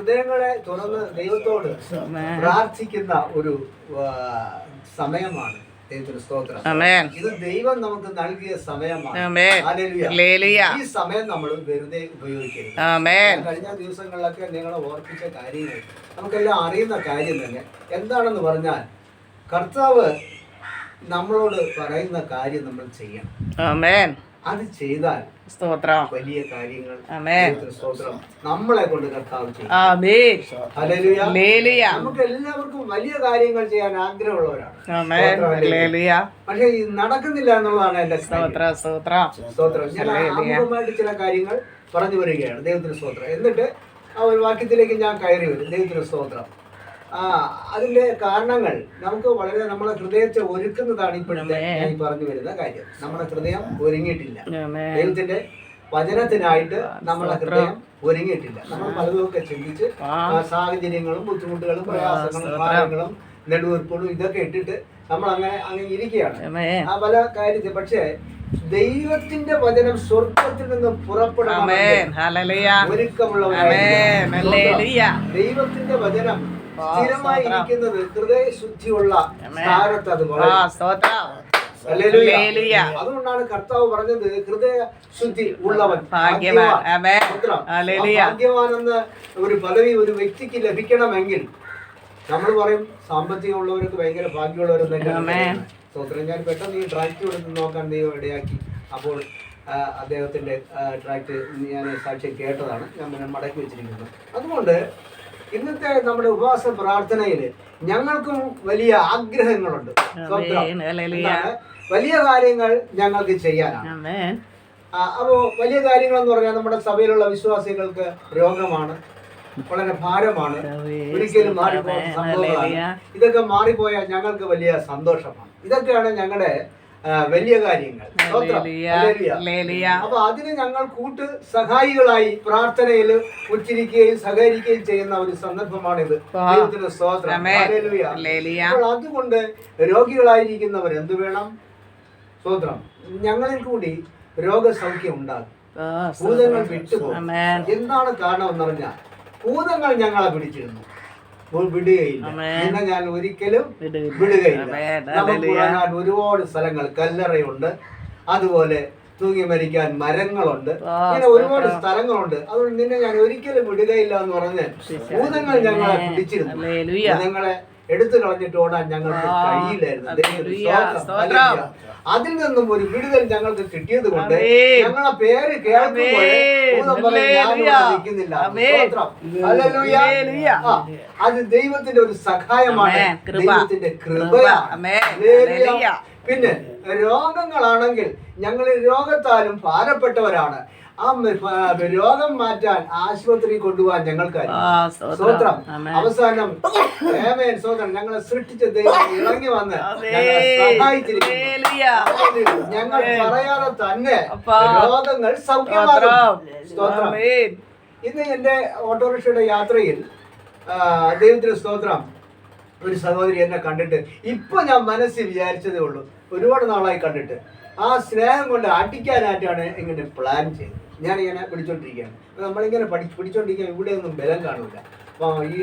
ഹൃദയങ്ങളെ തുറന്ന് ദൈവത്തോട് പ്രാർത്ഥിക്കുന്ന ഒരു സമയമാണ്. ദൈവത്തിന് സ്തോത്രം. ഇത് ദൈവം നമുക്ക് നൽകിയ സമയമാണ്. ഈ സമയം നമ്മൾ വെറുതെ ഉപയോഗിക്കരുത്. കഴിഞ്ഞ ദിവസങ്ങളിലൊക്കെ നിങ്ങളെ ഓർപ്പിച്ച കാര്യങ്ങൾ നമുക്കെല്ലാം അറിയുന്ന കാര്യം തന്നെ. എന്താണെന്ന് പറഞ്ഞാൽ കർത്താവ് നമ്മളോട് പറയുന്ന കാര്യം നമ്മൾ ചെയ്യണം. അത് ചെയ്താൽ വലിയ കാര്യങ്ങൾ നമ്മളെ കൊണ്ട് കർത്താവ് ചെയ്യും. നമുക്ക് എല്ലാവർക്കും വലിയ കാര്യങ്ങൾ ചെയ്യാൻ ആഗ്രഹമുള്ളവരാണ്. പക്ഷെ ഇത് നടക്കുന്നില്ല എന്നുള്ളതാണ് എന്റെ സ്തോത്രം. ഞാൻ ആമുഖമായിട്ട് ചില കാര്യങ്ങൾ പറഞ്ഞു വരികയാണ്. ദൈവത്തിന് സ്തോത്രം. എന്നിട്ട് ആ ഒരു വാക്യത്തിലേക്ക് ഞാൻ കയറി വരും. ദൈവത്തിന് സ്തോത്രം. അതിന്റെ കാരണങ്ങൾ നമുക്ക് വളരെ നമ്മളെ ഹൃദയത്തെ ഒരുക്കുന്നതാണ് ഇപ്പോഴത്തെ ഞാൻ പറഞ്ഞു വരുന്ന കാര്യം. നമ്മുടെ ഹൃദയം ഒരുങ്ങിയിട്ടില്ല. ദൈവത്തിന്റെ വചനത്തിനായിട്ട് നമ്മളെ ഹൃദയം ഒരുങ്ങിയിട്ടില്ല. നമ്മൾ പലതുമൊക്കെ ചിന്തിച്ച് സാഹചര്യങ്ങളും ബുദ്ധിമുട്ടുകളും പ്രയാസങ്ങളും ഭാരങ്ങളും നെടുവീർപ്പുകളും ഇതൊക്കെ ഇട്ടിട്ട് നമ്മൾ അങ്ങനെ ഇരിക്കുകയാണ് ആ പല കാര്യത്തിൽ. പക്ഷേ ദൈവത്തിന്റെ വചനം സ്വർഗത്തിൽ നിന്നും പുറപ്പെടണം. ദൈവത്തിന്റെ വചനം സ്ഥിരമായി ഇരിക്കുന്നത് ഹൃദയശുദ്ധിയുള്ള സ്ഥാനത്ത് അത് അതുകൊണ്ടാണ് കർത്താവ് പറഞ്ഞത് ഹൃദയ ശുദ്ധി ഉള്ളവൻ ഭാഗ്യവാനെന്ന് ഒരു പദവി ഒരു വ്യക്തിക്ക് ലഭിക്കണമെങ്കിൽ നമ്മൾ പറയും സാമ്പത്തികമുള്ളവർക്ക് ഭയങ്കര ഭാഗ്യമുള്ളവരെന്നൊക്കെ. സ്തോത്രം. ഞാൻ പെട്ടെന്ന് ഈ ട്രാക്ട് കൊടുത്ത് നോക്കാൻ ദൈവം ഇടയാക്കി. അപ്പോൾ അദ്ദേഹത്തിന്റെ ട്രാക്ട് ഞാൻ സാക്ഷ്യം കേട്ടതാണ്. ഞാൻ മടക്കി വെച്ചിരിക്കുന്നത്. അതുകൊണ്ട് ഇന്നത്തെ നമ്മുടെ ഉപവാസ പ്രാർത്ഥനയിൽ ഞങ്ങൾക്കും വലിയ ആഗ്രഹങ്ങളുണ്ട്. വലിയ കാര്യങ്ങൾ ഞങ്ങൾക്ക് ചെയ്യാനാണ്. അപ്പോ വലിയ കാര്യങ്ങൾ എന്ന് പറഞ്ഞാൽ നമ്മുടെ സഭയിലുള്ള വിശ്വാസികൾക്ക് രോഗമാണ്, വളരെ ഭാരമാണ്, ഒരിക്കലും മാറിപ്പോകുന്ന സംഭവങ്ങളാണ്. ഇതൊക്കെ മാറിപ്പോയാൽ ഞങ്ങൾക്ക് വലിയ സന്തോഷമാണ്. ഇതൊക്കെയാണ് ഞങ്ങളുടെ വലിയ കാര്യങ്ങൾ. അപ്പൊ അതിന് ഞങ്ങൾ കൂട്ട് സഹായികളായി പ്രാർത്ഥനയിൽ ഉച്ചരിക്കുകയും സഹകരിക്കുകയും ചെയ്യുന്ന ഒരു സന്ദർഭമാണിത്. ദൈവത്തിന് സ്തോത്രം. അപ്പോൾ അതുകൊണ്ട് രോഗികളായിരിക്കുന്നവർ എന്ത് വേണം? സ്തോത്രം. ഞങ്ങളിൽ കൂടി രോഗസൗഖ്യം ഉണ്ടാകും. ഭൂതങ്ങൾ വിട്ടുപോകും. എന്താണ് കാരണം എന്ന് പറഞ്ഞാൽ ഭൂതങ്ങൾ ഞങ്ങളെ പിടിച്ചിരുന്നു, വിടുകയില്ല. പിന്നെ ഞാൻ ഒരിക്കലും വിടുകയില്ല. നമുക്ക് ഉറങ്ങാൻ ഒരുപാട് സ്ഥലങ്ങൾ, കല്ലറയുണ്ട്, അതുപോലെ തൂങ്ങി മരിക്കാൻ മരങ്ങളുണ്ട്, ഇങ്ങനെ ഒരുപാട് സ്ഥലങ്ങളുണ്ട്. അതുകൊണ്ട് നിന്നെ ഞാൻ ഒരിക്കലും വിടുകയില്ല എന്ന് പറഞ്ഞ് ഭൂതങ്ങൾ ഞങ്ങളെ പിടിച്ചിരുന്നു. ഭൂതങ്ങളെ എടുത്തു കളഞ്ഞിട്ട് ഓടാൻ ഞങ്ങൾക്ക് കഴിയില്ലായിരുന്നു. അതിൽ നിന്നും ഒരു വിടുതൽ ഞങ്ങൾക്ക് കിട്ടിയത് കൊണ്ട് ഞങ്ങളെ പേര് കേൾക്കുമ്പോൾ അത് ദൈവത്തിന്റെ ഒരു സഹായമാണ്, ദൈവത്തിന്റെ കൃപയാണ്. പിന്നെ രോഗങ്ങളാണെങ്കിൽ ഞങ്ങൾ രോഗത്താലും ഭാരപ്പെട്ടവരാണ്. ആ രോഗം മാറ്റാൻ ആശുപത്രി കൊണ്ടുപോകാൻ ഞങ്ങൾക്കായി. സ്തോത്രം. അവസാനം സ്തോത്രം ഞങ്ങളെ സൃഷ്ടിച്ച ദൈവം ഇറങ്ങി വന്ന് സഹായിച്ചിരിക്കുന്നു. ഞങ്ങൾ പറയാതെ തന്നെ രോഗങ്ങൾ സൗഖ്യമാകും. സ്തോത്രം. ഇന്ന് എന്റെ ഓട്ടോറിക്ഷയുടെ യാത്രയിൽ ദൈവത്തിന് സ്തോത്രം ഒരു സഹോദരി എന്നെ കണ്ടിട്ട് ഇപ്പൊ ഞാൻ മനസ്സിൽ വിചാരിച്ചതേ ഉള്ളൂ, ഒരുപാട് നാളായി കണ്ടിട്ട്. ആ സ്നേഹം കൊണ്ട് അടിക്കാനായിട്ടാണ് ഇങ്ങനെ പ്ലാൻ ചെയ്തത്. ഞാനിങ്ങനെ പിടിച്ചോണ്ടിരിക്കുകയാണ്. നമ്മളിങ്ങനെ പിടിച്ചോണ്ടിരിക്കാൻ ഇവിടെ ഒന്നും ബലം കാണില്ല. അപ്പോൾ ഈ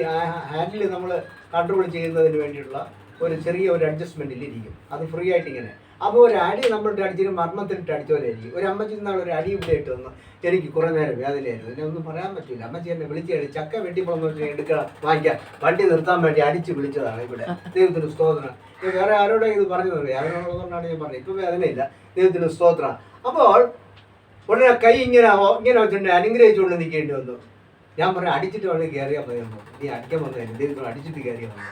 ഹാൻഡിൽ നമ്മൾ കൺട്രോൾ ചെയ്യുന്നതിന് വേണ്ടിയുള്ള ഒരു ചെറിയ ഒരു അഡ്ജസ്റ്റ്മെന്റിൽ ഇരിക്കും. അത് ഫ്രീ ആയിട്ട് ഇങ്ങനെ. അപ്പോൾ ഒരു അടി നമ്മളുടെ അടിച്ചിട്ട് മർമ്മത്തിലിട്ട് അടിച്ച പോലെ ആയിരിക്കും. ഒരു അമ്മച്ചി നാൾ ഒരു അടി ഇവിടെ ഇട്ട് വന്നു. എനിക്ക് കുറേ നേരം വേദനയായിരുന്നു. എന്നെ ഒന്നും പറയാൻ പറ്റില്ല. അമ്മച്ചി എന്നെ വിളിച്ചാടി ചക്ക വെട്ടിപ്പുറന്ന് എടുക്കണം വാങ്ങിക്കാൻ വണ്ടി നിർത്താൻ വേണ്ടി അടിച്ച് വിളിച്ചതാണ് ഇവിടെ. ദൈവത്തിന് സ്തോത്രം. വേറെ ആരോടെ ഇത് പറഞ്ഞത് വേദനയുള്ളതുകൊണ്ടാണ് ഞാൻ പറഞ്ഞത്. ഇപ്പം വേദനയില്ല. ദൈവത്തിന് സ്തോത്രം. അപ്പോൾ ഉടനെ കൈ ഇങ്ങനെ വെച്ചിട്ട് അനുഗ്രഹിച്ചുകൊണ്ട് നിൽക്കേണ്ടി വന്നു. ഞാൻ പറഞ്ഞു അടിച്ചിട്ട് വേണമെങ്കിൽ കയറിയാൽ മതിയെന്നു. നീ അടിക്കാൻ വന്നതല്ലേ, ദൈവത്തിന് അടിച്ചിട്ട് കയറിയാൽ മതി.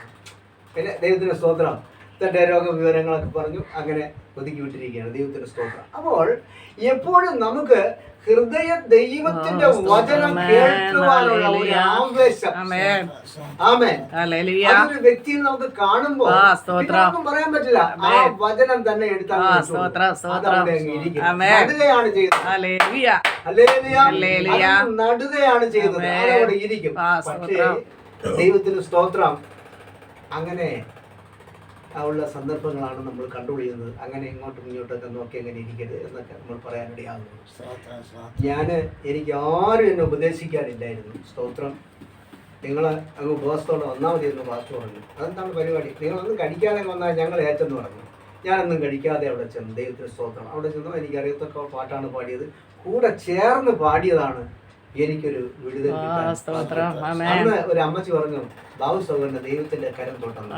പിന്നെ ദൈവത്തിന് സ്തോത്രം. തൻ്റെ രോഗവിവരങ്ങളൊക്കെ പറഞ്ഞു അങ്ങനെ ഒതുക്കി വിട്ടിരിക്കുകയാണ്. ദൈവത്തിന്റെ സ്തോത്രം. അപ്പോൾ എപ്പോഴും നമുക്ക് ഹൃദയ ദൈവത്തിന്റെ വചനം കേൾക്കുവാനുള്ള ഒരു ആവേശം അതൊരു വ്യക്തിയിൽ നമുക്ക് കാണുമ്പോൾ പറയാൻ പറ്റില്ല. ആ വചനം തന്നെ എടുത്താൽ നടുകയാണ് ചെയ്തത്. അതവിടെ ഇരിക്കും. പക്ഷേ ദൈവത്തിന് സ്തോത്രം അങ്ങനെ ഉള്ള സന്ദർഭങ്ങളാണ് നമ്മൾ കൺട്രോൾ ചെയ്യുന്നത്. അങ്ങനെ ഇങ്ങോട്ടും ഇങ്ങോട്ടൊക്കെ നോക്കി അങ്ങനെ ഇരിക്കരുത് എന്നൊക്കെ നമ്മൾ പറയാനിടയാകുന്നു. എനിക്ക് ആരും എന്നെ ഉപദേശിക്കാനില്ലായിരുന്നു. സ്തോത്രം. നിങ്ങൾ അങ്ങ് ഉപവാസത്തോടെ വന്നാൽ മതി എന്ന് പാസ്റ്റർ പറഞ്ഞു. അതെന്താണ് പരിപാടി? നിങ്ങളൊന്നും കഴിക്കാതെ വന്നാൽ ഞങ്ങൾ ഏറ്റെന്ന് പറഞ്ഞു. ഞാനൊന്നും കഴിക്കാതെ അവിടെ ചെന്നു. ദൈവത്തിന് സ്തോത്രം. അവിടെ ചെന്നു എനിക്കറിയത്തൊക്കെ പാട്ടാണ് പാടിയത്. കൂടെ ചേർന്ന് പാടിയതാണ് എനിക്കൊരു വിടുതൽ കിട്ടാൻ. അന്ന് ഒരു അമ്മച്ചി പറഞ്ഞു, ബാബു സഹോദരന്റെ ദൈവത്തിന്റെ കരം തൊട്ടെന്ന്.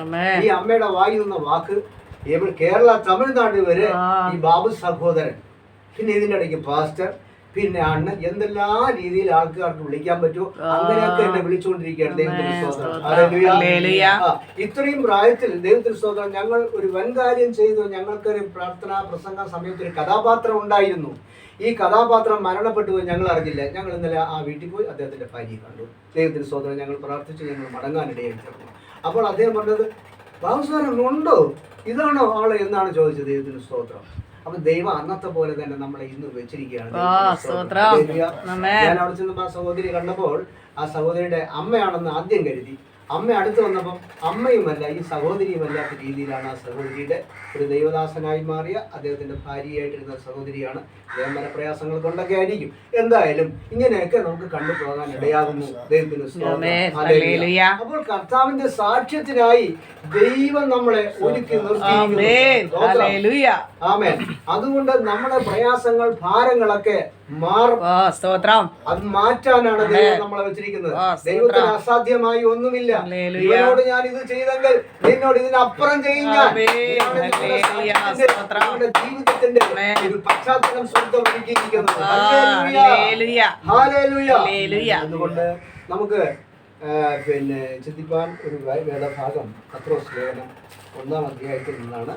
ഈ അമ്മയുടെ വായി നിന്ന വാക്ക് കേരള തമിഴ്നാട് വരെ ഈ ബാബു സഹോദരൻ, പിന്നെ ഇതിന്റെ ഇടയ്ക്ക് പാസ്റ്റർ, പിന്നെ അണ്ണൻ, എന്തെല്ലാം രീതിയിൽ ആൾക്കാർക്ക് വിളിക്കാൻ പറ്റുമോ അങ്ങനെയൊക്കെ എന്നെ വിളിച്ചുകൊണ്ടിരിക്കുകയാണ്. ദൈവത്തിന് സ്തോത്രം. ഇത്രയും പ്രായത്തിൽ ദൈവത്തിന് സ്തോത്രം. ഞങ്ങൾ ഒരു വൻകാര്യം ചെയ്തു. ഞങ്ങൾക്കൊരു പ്രാർത്ഥനാ പ്രസംഗ സമയത്ത് ഒരു കഥാപാത്രം ഉണ്ടായിരുന്നു. ഈ കഥാപാത്രം മരണപ്പെട്ടു പോയി, ഞങ്ങൾ അറിഞ്ഞില്ല. ഞങ്ങൾ ഇന്നലെ ആ വീട്ടിൽ പോയി അദ്ദേഹത്തിന്റെ ഭാര്യയെ കണ്ടു. ദൈവത്തിന് സ്തോത്രം. ഞങ്ങൾ പ്രാർത്ഥിച്ച് ഞങ്ങൾ മടങ്ങാനിടയായി തീർന്നു. അപ്പോൾ അദ്ദേഹം പറഞ്ഞത്, ബാബു സാറൻ ഉണ്ടോ, ഇതാണോ ആള് എന്നാണ് ചോദിച്ചത്. ദൈവത്തിന് സ്തോത്രം. അപ്പൊ ദൈവം അന്നത്തെ പോലെ തന്നെ നമ്മളെ ഇന്ന് വെച്ചിരിക്കുകയാണ്. ഞാൻ അവിടെ ചെന്ന് ആ സഹോദരി കണ്ടപ്പോൾ ആ സഹോദരിയുടെ അമ്മയാണെന്ന് ആദ്യം കരുതി. അമ്മ അടുത്ത് വന്നപ്പം അമ്മയുമല്ല ഈ സഹോദരിയുമല്ലാത്ത രീതിയിലാണ് ആ സഹോദരിയുടെ ഒരു ദൈവദാസനായി മാറിയ അദ്ദേഹത്തിന്റെ ഭാര്യയായിട്ടിരുന്ന സഹോദരിയാണ്. മനപ്രയാസങ്ങൾ കൊണ്ടൊക്കെ ആയിരിക്കും. എന്തായാലും ഇങ്ങനെയൊക്കെ നമുക്ക് കണ്ടുപോകാൻ ഇടയാകുന്നു. ദൈവത്തിന് അപ്പോൾ കർത്താവിന്റെ സാക്ഷ്യത്തിനായി ദൈവം നമ്മളെ ഒരുക്കി നിർത്തി. ആമേൻ. അതുകൊണ്ട് നമ്മുടെ പ്രയാസങ്ങൾ, ഭാരങ്ങളൊക്കെ മാറും. അത് മാറ്റാനാണ് ദൈവം നമ്മളെ വെച്ചിരിക്കുന്നത്. ദൈവത്തിന് അസാധ്യമായി ഒന്നുമില്ല. ഇവനോട് ഞാൻ ഇത് ചെയ്തെങ്കിൽ നിന്നോട് ഇതിനപ്പുറം ചെയ്യും ഞാൻ. ജീവിതത്തിന്റെ ഒരു പശ്ചാത്തലം സ്വന്തം ഒരുക്കിയിരിക്കുന്നത്. അതുകൊണ്ട് നമുക്ക് പിന്നെ ചിന്തിപ്പാൻ ഒരു വേദഭാഗം പത്രോസ് ലേഖനം 1-ാം അധ്യായത്തിൽ നിന്നാണ്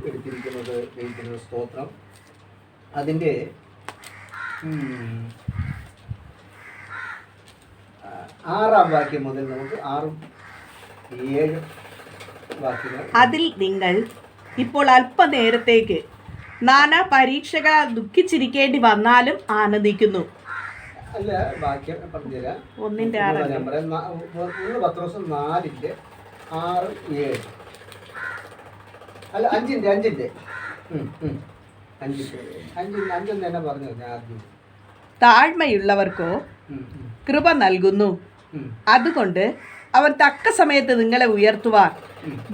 എടുത്തിരിക്കുന്നത്. ദൈവത്തിന് സ്തോത്രം. അതിൻ്റെ 6-ാം വാക്യം മുതൽ നമുക്ക് 6-ഉം 7 വാക്യങ്ങൾ. അതിൽ നിങ്ങൾ ഇപ്പോൾ അല്പനേരത്തേക്ക് നാനാ പരീക്ഷകളാൽ ദുഃഖിച്ചിരിക്കേണ്ടി വന്നാലും ആനന്ദിക്കുന്നു. അല്ല, വാക്യം പറഞ്ഞുതരാം. 1-ന്റെ 6 പത്രോസ് 4-ന്റെ 6, 7 അല്ല 5-ന്റെ 5 തന്നെ പറഞ്ഞു. ആദ്യം താഴ്മയുള്ളവർക്കോ കൃപ നൽകുന്നു. അതുകൊണ്ട് അവൻ തക്ക സമയത്ത് നിങ്ങളെ ഉയർത്തുവാൻ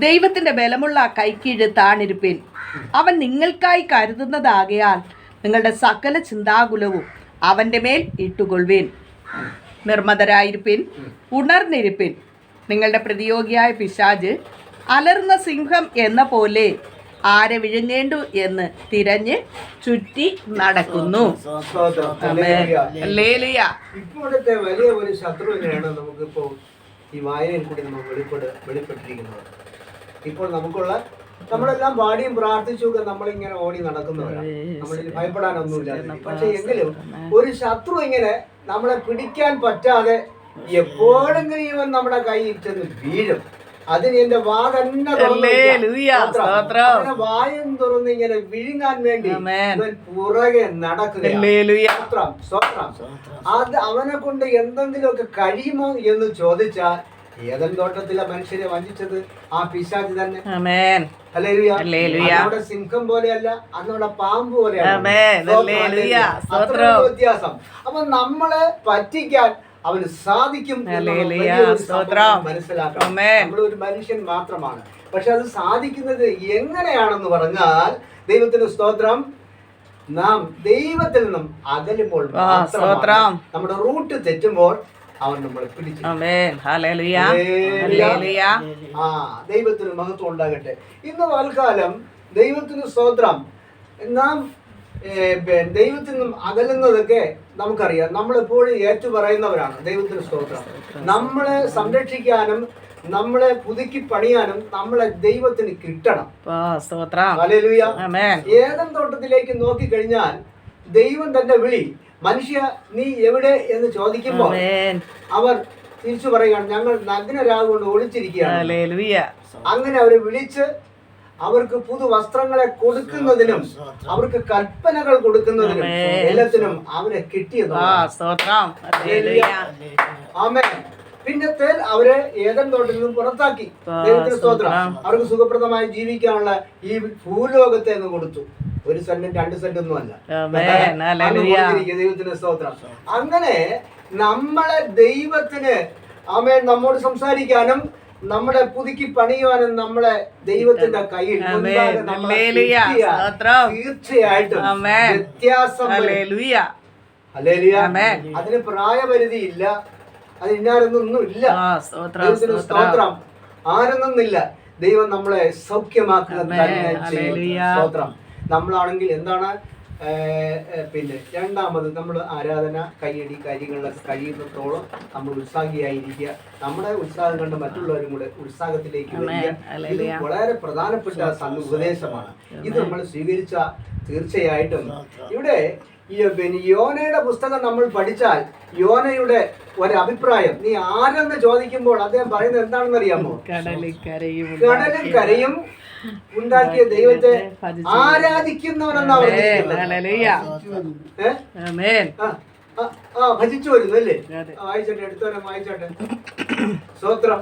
ദൈവത്തിന്റെ ബലമുള്ള കൈക്കീഴ് താണിരുപ്പിൻ. അവൻ നിങ്ങൾക്കായി കരുതുന്നതാകയാൽ നിങ്ങളുടെ സകല ചിന്താകുലവും അവന്റെ മേൽ ഇട്ടുകൊള്ളുവിൻ. നിർമ്മതരായിരിപ്പിൻ, ഉണർന്നിരിപ്പിൻ. നിങ്ങളുടെ പ്രതിയോഗിയായ പിശാച് അലറുന്ന സിംഹം എന്ന പോലെ ആരെ വിഴുങ്ങേണ്ടു എന്ന് തിരഞ്ഞ് ചുറ്റി നടക്കുന്നു. ഇപ്പോഴത്തെ വലിയ ഒരു ശത്രുവിനെയാണ് നമുക്കിപ്പോൾ ഈ വായനയിൽ കൂടി നമുക്ക് വെളിപ്പെട്ടിരിക്കുന്നത്. ഇപ്പോൾ നമ്മളെല്ലാം പാടിയും പ്രാർത്ഥിച്ചും നമ്മളിങ്ങനെ ഓടി നടക്കുന്നവരാണ്. നമ്മളിൽ ഭയപ്പെടാനൊന്നുമില്ല. പക്ഷെ എങ്കിലും ഒരു ശത്രു ഇങ്ങനെ നമ്മളെ പിടിക്കാൻ പറ്റാതെ എപ്പോഴെങ്കിലും ഇവൻ നമ്മുടെ കയ്യിൽ ചെന്ന് വീഴും. അതിന് എന്റെ വാ തന്നെ വായും തുറന്ന് ഇങ്ങനെ വിഴുങ്ങാൻ വേണ്ടി പുറകെ നടക്കുക. അത് അവനെ കൊണ്ട് എന്തെങ്കിലുമൊക്കെ കഴിയുമോ എന്ന് ചോദിച്ചാൽ ഏതൻ തോട്ടത്തിലെ മനുഷ്യരെ വഞ്ചിച്ചത് ആ പിശാച് തന്നെ. അന്നവിടെ സിംഹം പോലെയല്ല, അന്നവിടെ പാമ്പ് പോലെയാണ്. വ്യത്യാസം. അപ്പൊ നമ്മളെ പറ്റിക്കാൻ അവന് സാധിക്കും. മനസ്സിലാക്കണം, നമ്മളൊരു മനുഷ്യൻ മാത്രമാണ്. പക്ഷെ അത് സാധിക്കുന്നത് എങ്ങനെയാണെന്ന് പറഞ്ഞാൽ, ദൈവത്തിന് സ്തോത്രം, നാം ദൈവത്തിൽ നിന്നും അകലുമ്പോൾ നമ്മുടെ റൂട്ട് തെറ്റുമ്പോൾ അവൻ നമ്മളെ പിടിച്ചു. ദൈവത്തിന് മഹത്വം ഉണ്ടാകട്ടെ. ഇന്ന് വാൽക്കാലം ദൈവത്തിന് സ്തോത്രം, നാം ദൈവത്തിൽ നിന്നും അകലുന്നതൊക്കെ നമുക്കറിയാം. നമ്മളെപ്പോഴും ഏറ്റുപറയുന്നവരാണ്. ദൈവത്തിന് സ്തോത്രം. നമ്മളെ സംരക്ഷിക്കാനും നമ്മളെ പുതുക്കി പണിയാനും നമ്മളെ ദൈവത്തിന് കിട്ടണം. ഹല്ലേലൂയ. ഏദൻ തോട്ടത്തിലേക്ക് നോക്കിക്കഴിഞ്ഞാൽ ദൈവം തന്റെ വിളി, മനുഷ്യ നീ എവിടെ എന്ന് ചോദിക്കുമ്പോൾ അവർ തിരിച്ചു പറയുകയാണ്, ഞങ്ങൾ നഗ്നരാകൊണ്ട് ഒളിച്ചിരിക്കുകയാണ്. അങ്ങനെ അവരെ വിളിച്ച് അവർക്ക് പുതുവസ്ത്രങ്ങളെ കൊടുക്കുന്നതിനും അവർക്ക് കൽപ്പനകൾ കൊടുക്കുന്നതിനും എല്ലാത്തിനും അവരെ കിട്ടിയത്. ആമേൻ. പിന്നത്തെ അവരെ ഏദൻ തോട്ടത്തിൽ നിന്നും പുറത്താക്കി. ദൈവത്തിന് സ്തോത്രം. അവർക്ക് സുഖപ്രദമായി ജീവിക്കാനുള്ള ഈ ഭൂലോകത്തെ എന്ന് കൊടുത്തു. 1 സെന്റും 2 സെന്റും ഒന്നും അല്ല. ദൈവത്തിന് സ്തോത്രം. അങ്ങനെ നമ്മളെ ദൈവത്തിന് ആമേൻ നമ്മോട് സംസാരിക്കാനും നമ്മളെ പുതുക്കി പണിയുവാനും നമ്മളെ ദൈവത്തിന്റെ കയ്യിൽ മുൻപാകെ നമ്മളെ തീർച്ചയായിട്ടും വ്യത്യാസം ഹല്ലേലൂയ. അതിന് പ്രായപരിധി ഇല്ല, അത് ഇന്നാരൊന്നും ഇല്ല. സ്തോത്രം. ആരെന്നില്ല. ദൈവം നമ്മളെ സൗഖ്യമാക്കുക തന്നെ ചെയ്യും. സ്തോത്രം. നമ്മളാണെങ്കിൽ എന്താണ് പിന്നെ രണ്ടാമത് നമ്മൾ ആരാധന കയ്യടി കാര്യങ്ങളിലൊക്കെ കഴിയുന്നിടത്തോളം നമ്മൾ ഉത്സാഹിയായിരിക്കുക. നമ്മുടെ ഉത്സാഹം കണ്ട് മറ്റുള്ളവരും കൂടെ ഉത്സാഹത്തിലേക്ക് വരിക. ഇത് വളരെ പ്രധാനപ്പെട്ട ഉപദേശമാണ്. ഇത് നമ്മൾ സ്വീകരിച്ച തീർച്ചയായിട്ടും ഇവിടെ പിന്നെ യോനയുടെ പുസ്തകം നമ്മൾ പഠിച്ചാൽ യോനയുടെ ഒരഭിപ്രായം നീ ആരെന്ന് ചോദിക്കുമ്പോൾ അദ്ദേഹം പറയുന്നത് എന്താണെന്ന് അറിയാമോ? കടലും കരയും ഉണ്ടാക്കിയ ദൈവത്തെ ആരാധിക്കുന്നവനെന്നാ ഭജിച്ചു വരുന്നു അല്ലേ? വായിച്ചോട്ടെ, എടുത്തോനെ വായിച്ചോട്ടെ. സ്തോത്രം.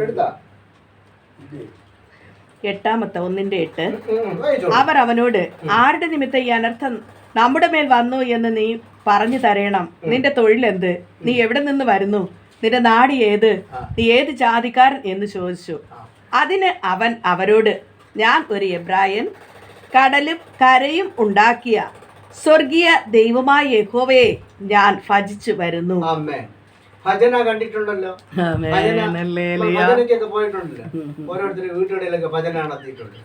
എടുത്താ 8:8 അവർ അവനോട് ആരുടെ നിമിത്തം ഈ അനർത്ഥം നമ്മുടെ മേൽ വന്നു എന്ന് നീ പറഞ്ഞു തരേണം. നിന്റെ തൊഴിലെന്ത്? നീ എവിടെ നിന്ന് വരുന്നു? നിന്റെ നാട് ഏത്? നീ ഏത് ജാതിക്കാരൻ എന്ന് ചോദിച്ചു. അതിന് അവൻ അവരോട്, ഞാൻ ഒരു എബ്രായൻ, കടലും കരയും ഉണ്ടാക്കിയ സ്വർഗീയ ദൈവമായ യഹോവയെ ഞാൻ ഭജിച്ചു വരുന്നു. ഭജന കണ്ടിട്ടുണ്ടല്ലോ, ഭജനക്കൊക്കെ പോയിട്ടുണ്ടല്ലോ. ഓരോരുത്തരും വീട്ടുകളിലൊക്കെ ഭജന നടത്തിയിട്ടുണ്ട്.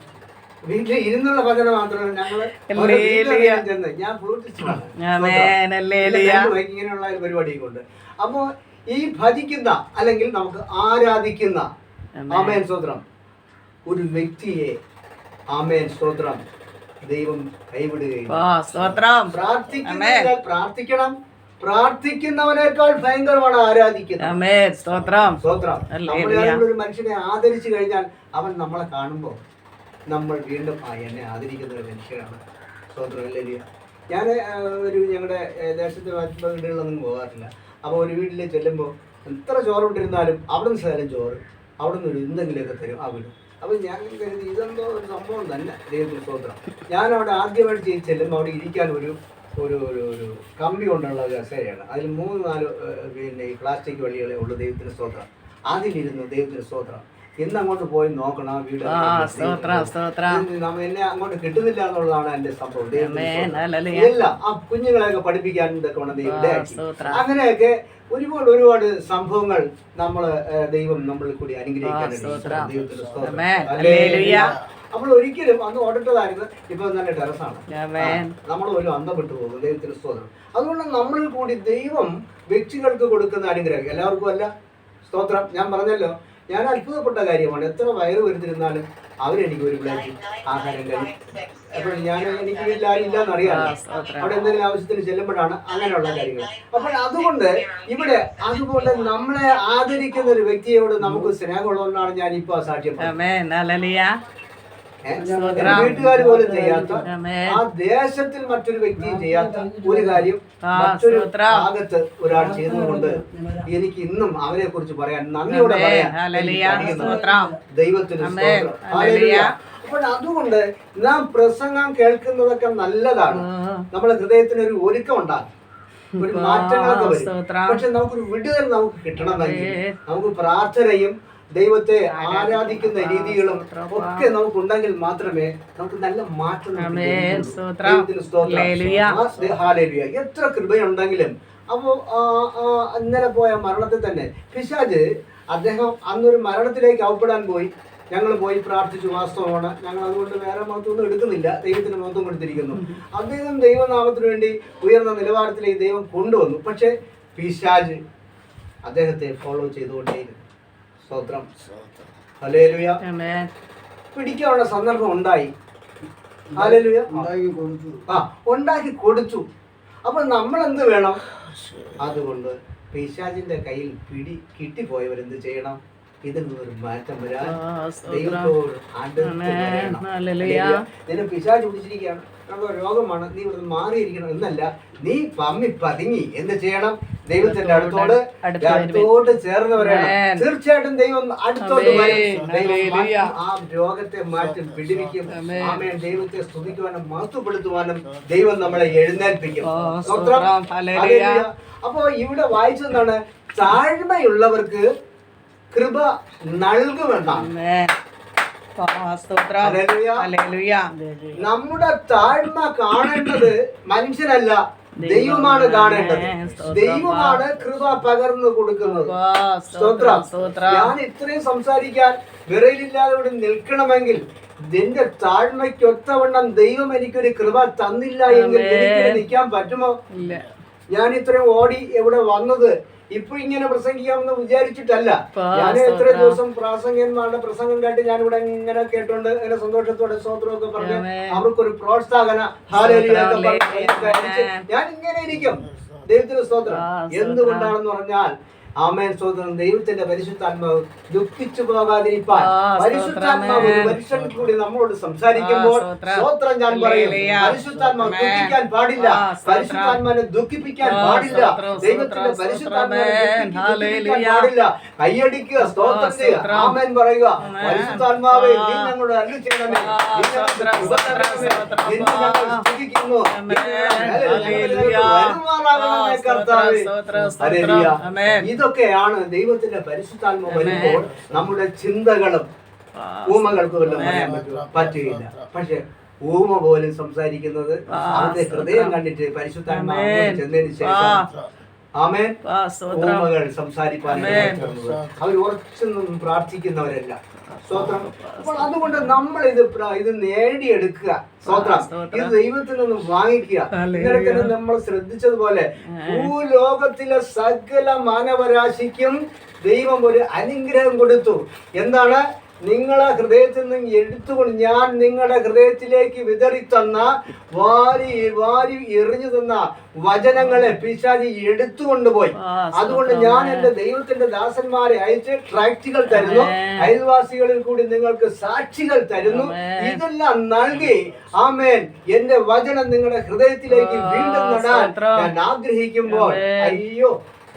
വീട്ടിൽ ഇരുന്നുള്ള ഭജന മാത്രമല്ല, ഞങ്ങള് ചെന്ന് ഞാൻ ഫ്ലൂട്ടിസ്റ്റാണ്, ഇങ്ങനെയുള്ള ഒരു പരിപാടിയൊക്കെ ഉണ്ട്. അപ്പോ ഈ ഭജിക്കുന്ന അല്ലെങ്കിൽ നമുക്ക് ആരാധിക്കുന്ന ആമേൻ സ്തോത്രം ഒരു വ്യക്തിയെ ആമേൻ സ്തോത്രം ദൈവം കൈവിടുകയും പ്രാർത്ഥിക്കണം. പ്രാർത്ഥിക്കുന്നവനേക്കാൾ ഭയങ്കരമാണ് ആരാധിക്കുന്നത്. സ്തോത്രം. ഒരു മനുഷ്യനെ ആദരിച്ചു കഴിഞ്ഞാൽ അവൻ നമ്മളെ കാണുമ്പോൾ നമ്മൾ വീണ്ടും എന്നെ ആദരിക്കുന്ന ഒരു മനുഷ്യനാണ്. സ്തോത്രം. അല്ലേ? ഞാൻ ഞങ്ങളുടെ ദേശത്തെ വീടുകളിലൊന്നും പോകാറില്ല. അപ്പോൾ ഒരു വീട്ടിൽ ചെല്ലുമ്പോൾ എത്ര ചോറുണ്ടിരുന്നാലും അവിടെ നിന്ന് ശകലം ചോറ്, അവിടെ നിന്ന് ഒരു എന്തെങ്കിലുമൊക്കെ തരും ആ വീട്. അപ്പോൾ ഞാൻ കരുതി ഇതെന്തോ ഒരു സംഭവം തന്നെ. ദൈവത്തിന് സ്തോത്രം. ഞാൻ അവിടെ ആദ്യമായിട്ട് ചെല്ലുമ്പോൾ അവിടെ ഇരിക്കാൻ ഒരു ഒരു ഒരു കമ്പി കൊണ്ടുള്ള ഒരു കസേരയാണ്. അതിൽ 3-4 പിന്നെ ഈ പ്ലാസ്റ്റിക് വള്ളികളെ ഉള്ളു. ദൈവത്തിന് സ്തോത്രം. അതിലിരുന്നു. ദൈവത്തിന് സ്തോത്രം. ഇന്ന് അങ്ങോട്ട് പോയി നോക്കണം ആ വീട്. എന്നെ അങ്ങോട്ട് കിട്ടുന്നില്ല എന്നുള്ളതാണ് എന്റെ സംഭവം. എല്ലാം ആ കുഞ്ഞുങ്ങളെയൊക്കെ പഠിപ്പിക്കാൻ ഇതൊക്കെ വേണം ദൈവം. അങ്ങനെയൊക്കെ ഒരുപാട് സംഭവങ്ങൾ ദൈവം നമ്മളിൽ കൂടി അനുഗ്രഹിക്കാൻ. ദൈവത്തിന് സ്തോത്രം. നമ്മൾ ഒരിക്കലും അന്ന് ഓടിട്ടതായിരുന്നു, ഇപ്പൊ നല്ല ടെറസാണ്. നമ്മൾ ഒരു അന്തം വിട്ടു പോകും. ദൈവത്തിന് സ്തോത്രം. അതുകൊണ്ട് നമ്മളിൽ കൂടി ദൈവം വ്യക്തികൾക്ക് കൊടുക്കുന്ന അനുഗ്രഹം എല്ലാവർക്കും അല്ല. സ്തോത്രം. ഞാൻ പറഞ്ഞല്ലോ, ഞാൻ അത്ഭുതപ്പെട്ട കാര്യമാണ്. എത്ര വയറ് വരുത്തിരുന്നാലും അവരെനിക്ക് ഒരു പ്ലേറ്റ് ആഹാരം കഴിയും. അപ്പോൾ എനിക്ക് വീട്ടിലാരും ഇല്ലാന്നറിയാം. അവിടെ എന്തെങ്കിലും ആവശ്യത്തിന് ചെല്ലുമ്പോഴാണ് അങ്ങനെയുള്ള കാര്യങ്ങൾ. അപ്പോൾ അതുകൊണ്ട് ഇവിടെ അതുപോലെ നമ്മളെ ആദരിക്കുന്ന ഒരു വ്യക്തിയോട് നമുക്ക് സ്നേഹമുള്ളതുകൊണ്ടാണ് ഞാൻ ഇപ്പൊ സാക്ഷ്യം. വീട്ടുകാർ പോലും ചെയ്യാത്ത, ആ ദേശത്തിൽ മറ്റൊരു വ്യക്തിയും ചെയ്യാത്ത ഒരു കാര്യം മറ്റൊരു ഭാഗത്ത് ഒരാൾ ചെയ്തതുകൊണ്ട് എനിക്ക് ഇന്നും അവരെ കുറിച്ച് പറയാൻ നന്ദിയോടെ പറയാൻ ദൈവത്തിന് അപ്പോൾ അതുകൊണ്ട് നാം പ്രസംഗം കേൾക്കുന്നതൊക്കെ നല്ലതാണ്. നമ്മുടെ ഹൃദയത്തിന് ഒരു ഒരുക്കം ഉണ്ടാകും, ഒരു മാറ്റങ്ങളൊക്കെ വരും. പക്ഷെ നമുക്കൊരു വിടുതൽ നമുക്ക് കിട്ടണമെങ്കിൽ നമുക്ക് പ്രാർത്ഥനയും ദൈവത്തെ ആരാധിക്കുന്ന രീതികളും ഒക്കെ നമുക്കുണ്ടെങ്കിൽ മാത്രമേ നമുക്ക് നല്ല മാറ്റം. എത്ര കൃപയുണ്ടെങ്കിലും അപ്പോ ഇന്നലെ പോയ മരണത്തിൽ തന്നെ പിശാച് അദ്ദേഹം അന്നൊരു മരണത്തിലേക്ക് അകപ്പെടാൻ പോയി. ഞങ്ങൾ പോയി പ്രാർത്ഥിച്ചു. വാസ്തവമാണ്. ഞങ്ങൾ അതുകൊണ്ട് വേറെ മഹത്വമൊന്നും എടുക്കുന്നില്ല. ദൈവത്തിന് മഹത്വം കൊടുത്തിരിക്കുന്നു. അദ്ദേഹം ദൈവനാമത്തിന് വേണ്ടി ഉയർന്ന നിലവാരത്തിലേക്ക് ദൈവം കൊണ്ടുവന്നു. പക്ഷെ പിശാച് അദ്ദേഹത്തെ ഫോളോ ചെയ്തുകൊണ്ടേയിരുന്നു. സ്തോത്രം. ഹല്ലേലൂയ. പിടിക്കാനുള്ള സന്ദർഭം ഉണ്ടായി. ഹല്ലേലൂയ. ഉണ്ടാക്കി കൊടുത്തു. അപ്പൊ നമ്മൾ എന്ത് വേണം? അതുകൊണ്ട് പിശാചിന്റെ കയ്യിൽ കിട്ടിപ്പോയവരെന്ത് ചെയ്യണം? ഇതിൽ ഒരു മാറ്റം വരാൻ ദൈവത്തോട് അടുത്ത് വരണം. നിന്നെ പിശാച് പിടിച്ചിരിക്കുകയാണ്, നമുക്ക് രോഗമാണ്, നീ ഇവിടെ മാറിയിരിക്കണം എന്നല്ല, നീ പമ്മി പതുങ്ങി എന്ത് ചെയ്യണം? ദൈവത്തിന്റെ അടുത്തോട്ട് ചേർന്ന് വരണം. തീർച്ചയായിട്ടും ദൈവം അടുത്തോട്ട് വരും. ആ രോഗത്തെ മാറ്റി പിടിവിക്കും. ആമേൻ. ദൈവത്തെ സ്തുതിക്കുവാനും മഹത്വപ്പെടുത്തുവാനും ദൈവം നമ്മളെ എഴുന്നേൽപ്പിക്കും. അപ്പോ ഇവിടെ വായിച്ചെന്താണ്? താഴ്മയുള്ളവർക്ക് കൃപ നൽകുമെന്നാണ്. നമ്മുടെ താഴ്മ കാണേണ്ടത് മനുഷ്യനല്ല, ദൈവമാണ് കാണേണ്ടത്. ദൈവമാണ് കൃപ പകർന്നു കൊടുക്കുന്നത്. സ്തോത്രം. ഞാൻ ഇത്രയും സംസാരിക്കാൻ വിറയിലില്ലാതെ ഇവിടെ നിൽക്കണമെങ്കിൽ എന്റെ താഴ്മയ്ക്കൊത്തവണ്ണം ദൈവം എനിക്കൊരു കൃപ തന്നില്ല എങ്കിൽ എനിക്ക് നിൽക്കാൻ പറ്റുമോ? ഞാൻ ഇത്രയും ഓടി എവിടെ വന്നത് ഇപ്പൊ ഇങ്ങനെ പ്രസംഗിക്കാമെന്ന് വിചാരിച്ചിട്ടല്ല. ഞാൻ എത്ര ദിവസം പ്രാസംഗന്മാരുടെ പ്രസംഗം കേട്ട് ഞാൻ ഇവിടെ ഇങ്ങനെ കേട്ടോണ്ട് ഇങ്ങനെ സന്തോഷത്തോടെ സ്തോത്രമൊക്കെ പറഞ്ഞ് അവർക്കൊരു പ്രോത്സാഹന ഞാൻ ഇങ്ങനെ ഇരിക്കും. ദൈവത്തിന് സ്തോത്രം. എന്തുകൊണ്ടാണെന്ന് പറഞ്ഞാൽ ആമേൻ, സ്തോത്രം. ദൈവത്തിന്റെ പരിശുദ്ധാത്മാവ് ദുഃഖിച്ചു പോകാതിരിക്കാൻ പരിശുദ്ധാത്മാവ് ഒരു മനുഷ്യനിൽ കൂടി നമ്മളോട് സംസാരിക്കുമ്പോൾ സ്തോത്രം ഞാൻ പറയും, പരിശുദ്ധാത്മാവ് ദുഃഖിക്കാൻ പാടില്ല, പരിശുദ്ധാത്മാവിനെ ദുഃഖിപ്പിക്കാൻ പാടില്ല, ദൈവത്തിന്റെ പരിശുദ്ധാത്മാവിനെ ദുഃഖിപ്പിക്കാൻ പാടില്ല. കൈയടിക്കുക, സ്തോത്രം ചെയ്യുക, ആമേൻ പറയുക. പരിശുദ്ധാത്മാവേ, നീ ഞങ്ങളോട് അരുളി ചെയ്യണമേ, സ്തുതിക്കുന്നു, ഇതൊക്കെയാണ് ദൈവത്തിന്റെ പരിശുദ്ധാത്മാവ് വരുമ്പോൾ നമ്മുടെ ചിന്തകളും. ഊമകൾക്ക് വല്ലതും പറയാൻ പറ്റുകയില്ല. പക്ഷെ ഊമ പോലും സംസാരിക്കുന്നത് അവരുടെ ഹൃദയം കണ്ടിട്ട് പരിശുദ്ധാത്മാവ് ചെന്നതിന് ശേഷം ആമേൻ ഊമകൾ സംസാരിക്കാൻ അവർ ഉറച്ചൊന്നും പ്രാർത്ഥിക്കുന്നവരല്ല. സ്തോത്രം. അപ്പോൾ അതുകൊണ്ട് നമ്മൾ ഇത് നേടിയെടുക്കുക. സ്തോത്രം. ഇത് ദൈവത്തിൽ നിന്ന് വാങ്ങിക്കുക. ഇന്നലെ തന്നെ നമ്മൾ ശ്രദ്ധിച്ചതുപോലെ ഭൂലോകത്തിലെ സകല മാനവരാശിക്കും ദൈവം ഒരു അനുഗ്രഹം കൊടുത്തു. എന്താണ്? നിങ്ങളെ ഹൃദയത്തിൽ നിന്ന് എടുത്തുകൊണ്ട് ഞാൻ നിങ്ങളുടെ ഹൃദയത്തിലേക്ക് വിതറിത്തന്ന വാരി എറിഞ്ഞു തന്ന വചനങ്ങളെ പിശാചി എടുത്തുകൊണ്ടുപോയി. അതുകൊണ്ട് ഞാൻ എന്റെ ദൈവത്തിന്റെ ദാസന്മാരെ അയച്ച് ട്രാക്റ്റുകൾ തരുന്നു, അയൽവാസികളിൽ കൂടി നിങ്ങൾക്ക് സാക്ഷികൾ തരുന്നു. ഇതെല്ലാം നൽകി ആമേൻ എന്റെ വചനം നിങ്ങളുടെ ഹൃദയത്തിലേക്ക് വീണ്ടും നടാൻ ഞാൻ ആഗ്രഹിക്കുമ്പോൾ അയ്യോ,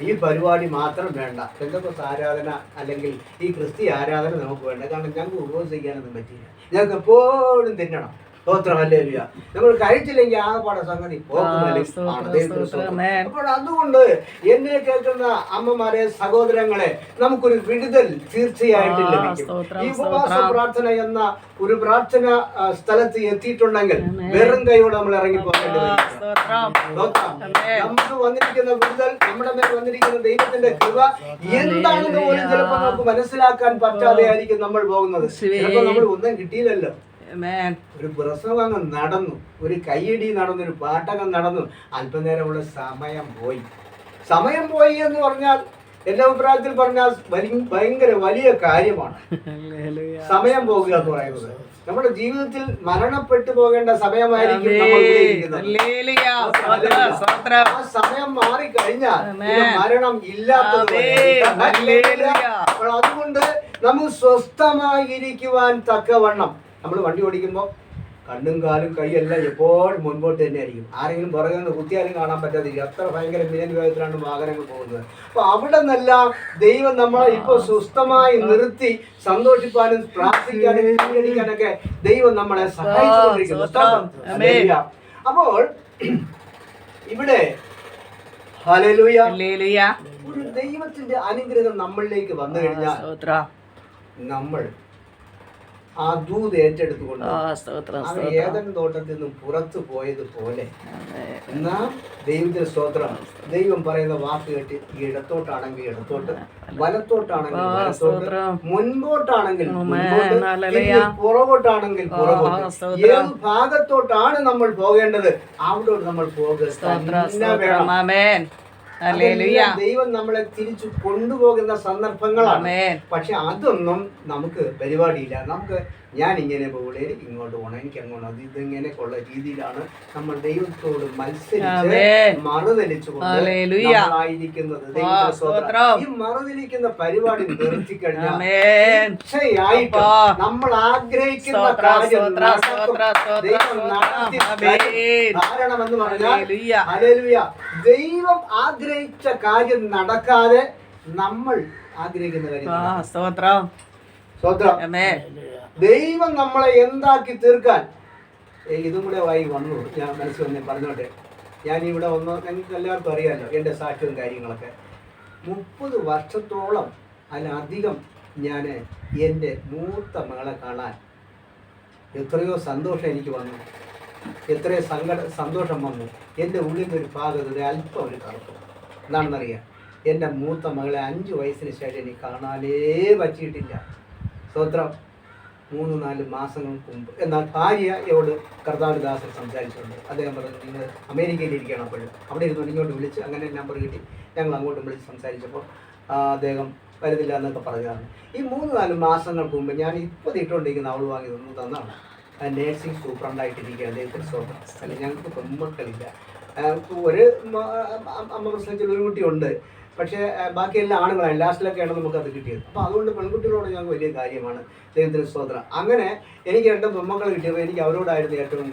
ഈ പരിപാടി മാത്രം വേണ്ട, പെന്തക്കോസ്ത് ആരാധന അല്ലെങ്കിൽ ഈ ക്രിസ്ത്യ ആരാധന നമുക്ക് വേണ്ട. കാരണം ഞങ്ങൾക്ക് ഉപവസിക്കാനൊന്നും പറ്റില്ല, ഞങ്ങൾക്ക് എപ്പോഴും തിന്നണം. സ്തോത്രം. ഹല്ലേലൂയ. നമ്മൾ കഴിച്ചില്ലെങ്കിൽ ആകെപ്പാടെ സംഗതി അപ്പോൾ അതുകൊണ്ട് എന്നെ കേൾക്കുന്ന അമ്മമാരെ, സഹോദരങ്ങളെ, നമുക്കൊരു വിടുതൽ തീർച്ചയായിട്ടും ലഭിക്കും. ഈ ഉപവാസ പ്രാർത്ഥന എന്ന ഒരു പ്രാർത്ഥന സ്ഥലത്ത് എത്തിയിട്ടുണ്ടെങ്കിൽ വെറും കൈയോടെ നമ്മൾ ഇറങ്ങി പോകേണ്ടി വരും. നമുക്ക് വന്നിരിക്കുന്ന വിടുതൽ, നമ്മുടെ മേൽ വന്നിരിക്കുന്ന ദൈവത്തിന്റെ കൃപ എന്താണെന്ന് പോലും ചിലപ്പോൾ നമുക്ക് മനസ്സിലാക്കാൻ പറ്റാതെ ആയിരിക്കും നമ്മൾ പോകുന്നത്. ചിലപ്പോൾ നമ്മൾ ഒന്നും കിട്ടിയില്ലല്ലോ. ഒരു പ്രസവം അങ്ങ് നടന്നു, ഒരു കയ്യടി നടന്നു, ഒരു പാട്ടകം നടന്നു, അല്പനേരമുള്ള സമയം പോയി എന്ന് പറഞ്ഞാൽ എല്ലാ അഭിപ്രായത്തിൽ പറഞ്ഞാൽ ഭയങ്കര വലിയ കാര്യമാണ് സമയം പോകുക എന്ന് പറയുന്നത്. നമ്മുടെ ജീവിതത്തിൽ മരണപ്പെട്ടു പോകേണ്ട സമയമായിരിക്കും ആ സമയം മാറിക്കഴിഞ്ഞാൽ മരണം ഇല്ലാത്തത്. അതുകൊണ്ട് നമുക്ക് സ്വസ്ഥമായിരിക്കുവാൻ തക്കവണ്ണം നമ്മൾ വണ്ടി ഓടിക്കുമ്പോൾ കണ്ണും കാലും കൈയെല്ലാം എപ്പോഴും മുൻപോട്ട് തന്നെ ആയിരിക്കും. ആരെങ്കിലും പുറകെ നിന്ന് കുത്തിയാലും കാണാൻ പറ്റാതിരിക്കും. അത്ര ഭയങ്കര മിന്നൽ വേഗത്തിലാണ് വാഹനങ്ങൾ പോകുന്നത്. അപ്പൊ അവിടെ നിന്നെല്ലാം ദൈവം നമ്മളെ ഇപ്പൊ സ്വസ്ഥമായി നിർത്തി സന്തോഷിപ്പാനും പ്രാർത്ഥിക്കാനും കൈയടിക്കാനൊക്കെ ദൈവം നമ്മളെ സഹായിച്ചുകൊണ്ടിരിക്കുന്നു. അപ്പോൾ ഇവിടെ ഹല്ലേലൂയ, ഒരു ദൈവത്തിന്റെ അനുഗ്രഹം നമ്മളിലേക്ക് വന്നു കഴിഞ്ഞാൽ നമ്മൾ ആ ദൂത് ഏറ്റെടുത്തുകൊണ്ട് ഏതൻ തോട്ടത്തിൽ നിന്നും പുറത്തു പോയതുപോലെ നാം ദൈവത്തിന്റെ സ്തോത്രം. ദൈവം പറയുന്ന വാക്ക് കേട്ട് ഇടത്തോട്ടാണെങ്കിൽ ഇടത്തോട്ട്, വലത്തോട്ടാണെങ്കിൽ വലത്തോട്ട്, മുൻപോട്ടാണെങ്കിൽ മുൻപോട്ട്, പുറകോട്ടാണെങ്കിൽ പുറകോട്ട്. ഏത് ഭാഗത്തോട്ടാണ് നമ്മൾ പോകേണ്ടത് അവിടോട്ട് നമ്മൾ പോകുക. ദൈവം നമ്മളെ തിരിച്ചു കൊണ്ടുപോകുന്ന സന്ദർഭങ്ങളാണ്. പക്ഷെ അതൊന്നും നമുക്ക് പരിപാടിയില്ല. നമുക്ക് ഞാൻ ഇങ്ങനെ പോകൂടെ, എനിക്ക് ഇങ്ങോട്ട് പോകണം, എനിക്ക് അങ്ങോട്ട്, അത് ഇതിങ്ങനെയൊക്കെയുള്ള രീതിയിലാണ് നമ്മൾ ദൈവത്തോട് മത്സരിച്ച് മറുതലിച്ചുകൊണ്ട് നമ്മളായിരിക്കുന്നത്. ഈ മറുതലിക്കുന്ന പരിപാടി നിർത്തി കഴിഞ്ഞാൽ തീർച്ചയായിട്ടും നമ്മൾ ആഗ്രഹിക്കുന്ന കാര്യം ദൈവം നടത്തി. കാരണം എന്ന് പറഞ്ഞാൽ ഹല്ലേലൂയ, ദൈവം ആഗ്രഹിച്ച കാര്യം നടക്കാതെ നമ്മൾ ആഗ്രഹിക്കുന്ന കാര്യം സ്തോത്രം. ദൈവം നമ്മളെ എന്താക്കി തീർക്കാൻ ഇതും കൂടെ ആയി വന്നു. ഞാൻ മനസ്സിൽ വന്ന് പറഞ്ഞോട്ടെ, ഞാൻ ഇവിടെ വന്നു, നിങ്ങൾക്ക് എല്ലാവർക്കും അറിയാമല്ലോ എൻ്റെ സാക്ഷ്യവും കാര്യങ്ങളൊക്കെ. 30 വർഷത്തോളം അതിലധികം ഞാൻ എൻ്റെ മൂത്ത മകളെ കാണാൻ എത്രയോ സന്തോഷം എനിക്ക് വന്നു, എത്രയോ സന്തോഷം വന്നു. എൻ്റെ ഉള്ളിൽ ഒരു ഭാഗത്ത് അല്പം ഒരു കറുപ്പ്. എന്താണെന്നറിയാം, എൻ്റെ മൂത്ത മകളെ 5 വയസ്സിന് ശേഷം എനിക്ക് കാണാനേ പറ്റിയിട്ടില്ല. സ്തോത്രം. 3-4 മാസങ്ങൾക്ക് മുമ്പ്. എന്നാൽ ഭാര്യയോട് കർത്താവിന്റെ ദാസൻ സംസാരിച്ചിട്ടുണ്ട്. അദ്ദേഹം പറഞ്ഞു, നിങ്ങൾ അമേരിക്കയിൽ ഇരിക്കുകയാണ്, അപ്പോഴും അവിടെ ഇരുന്നുകൊണ്ട് ഇങ്ങോട്ട് വിളിച്ച് അങ്ങനെ നമ്പർ കിട്ടി. ഞങ്ങൾ അങ്ങോട്ടും വിളിച്ച് സംസാരിച്ചപ്പോൾ അദ്ദേഹം വരുന്നില്ല എന്നൊക്കെ പറഞ്ഞതാണ്. ഈ 3-4 മാസങ്ങൾക്ക് മുമ്പ് ഞാൻ ഇപ്പോൾ ഇട്ടുകൊണ്ടിരിക്കുന്ന അവൾ വാങ്ങി തന്നാണ്. നേഴ്സിംഗ് സൂപ്രണ്ടായിട്ടിരിക്കുക. അദ്ദേഹത്തിന് സ്വന്തം അല്ല, ഞങ്ങൾക്ക് പെൺമക്കളില്ല. ഒരു അമ്മ പ്രസവിച്ചുള്ള ഒരു കുട്ടിയുണ്ട്, പക്ഷേ ബാക്കിയെല്ലാം ആണുങ്ങളാണ്. ലാസ്റ്റിലൊക്കെയാണ് നമുക്കത് കിട്ടിയത്. അപ്പോൾ അതുകൊണ്ട് പെൺകുട്ടികളോട് ഞങ്ങൾക്ക് വലിയ കാര്യമാണ്. ദൈവത്തിന് സ്തോത്രം. അങ്ങനെ എനിക്ക് 2 പെൺമക്കൾ കിട്ടിയപ്പോൾ എനിക്ക് അവരോടായിരുന്നു ഏറ്റവും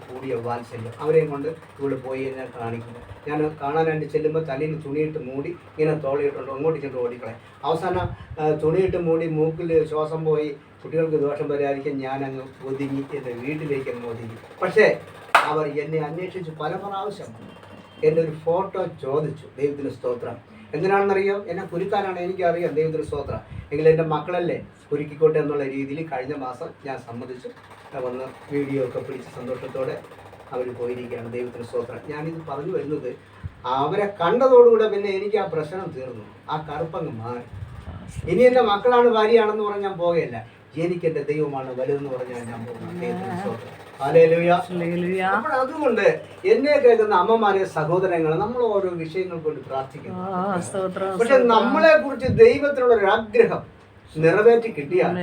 കൂടിയ വാത്സല്യം. അവരെയും കൊണ്ട് ഇവിടെ പോയി എന്നെ കാണിക്കുന്നു. ഞാൻ കാണാനായിട്ട് ചെല്ലുമ്പോൾ തലയിൽ തുണിയിട്ട് മൂടി ഇങ്ങനെ തോളിയിട്ടുണ്ടോ അങ്ങോട്ട് ഇങ്ങോട്ട് ഓടിക്കളെ. അവസാനം തുണിയിട്ട് മൂടി മൂക്കിൽ ശ്വാസം പോയി കുട്ടികൾക്ക് ദോഷം വരാതിരിക്കാൻ ഞാൻ അങ്ങ് ഒതുങ്ങി എൻ്റെ വീട്ടിലേക്ക് അങ്ങ് ഒതുങ്ങി. പക്ഷേ അവർ എന്നെ അന്വേഷിച്ച് പല പ്രാവശ്യം എൻ്റെ ഒരു ഫോട്ടോ ചോദിച്ചു. ദൈവത്തിന് സ്തോത്രം. എന്തിനാണെന്നറിയാം, എന്നെ കുരുക്കാനാണ് എനിക്കറിയാം. ദൈവത്തിന് സ്തോത്രം. എങ്കിലും എൻ്റെ മക്കളല്ലേ, കുരുക്കിക്കോട്ടെ എന്നുള്ള രീതിയിൽ കഴിഞ്ഞ മാസം ഞാൻ സമ്മതിച്ചു. വന്ന് വീഡിയോ ഒക്കെ പിടിച്ച് സന്തോഷത്തോടെ അവർ പോയിരിക്കുകയാണ്. ദൈവത്തിന് സ്തോത്രം. ഞാനിത് പറഞ്ഞു വരുന്നത്, അവരെ കണ്ടതോടുകൂടെ പിന്നെ എനിക്ക് ആ പ്രശ്നം തീർന്നു, ആ കറുപ്പങ്ങ് മാറി. ഇനി എൻ്റെ മക്കളാണ് ഭാര്യയാണെന്ന് പറഞ്ഞാൽ ഞാൻ പോകുകയല്ല. എനിക്ക് എൻ്റെ ദൈവമാണ് വലുതെന്ന് പറഞ്ഞാൽ ഞാൻ പോകുന്നു. ദൈവത്തിന് സ്തോത്രം. അപ്പോൾ അതുകൊണ്ട് എന്നെ കേൾക്കുന്ന അമ്മമാരെ, സഹോദരങ്ങളെ, നമ്മൾ ഓരോ വിഷയങ്ങൾ കൊണ്ട് പ്രാർത്ഥിക്കുന്നു. പക്ഷെ നമ്മളെ കുറിച്ച് ദൈവത്തിനുള്ള ഒരു ആഗ്രഹം നിറവേറ്റി കിട്ടിയാൽ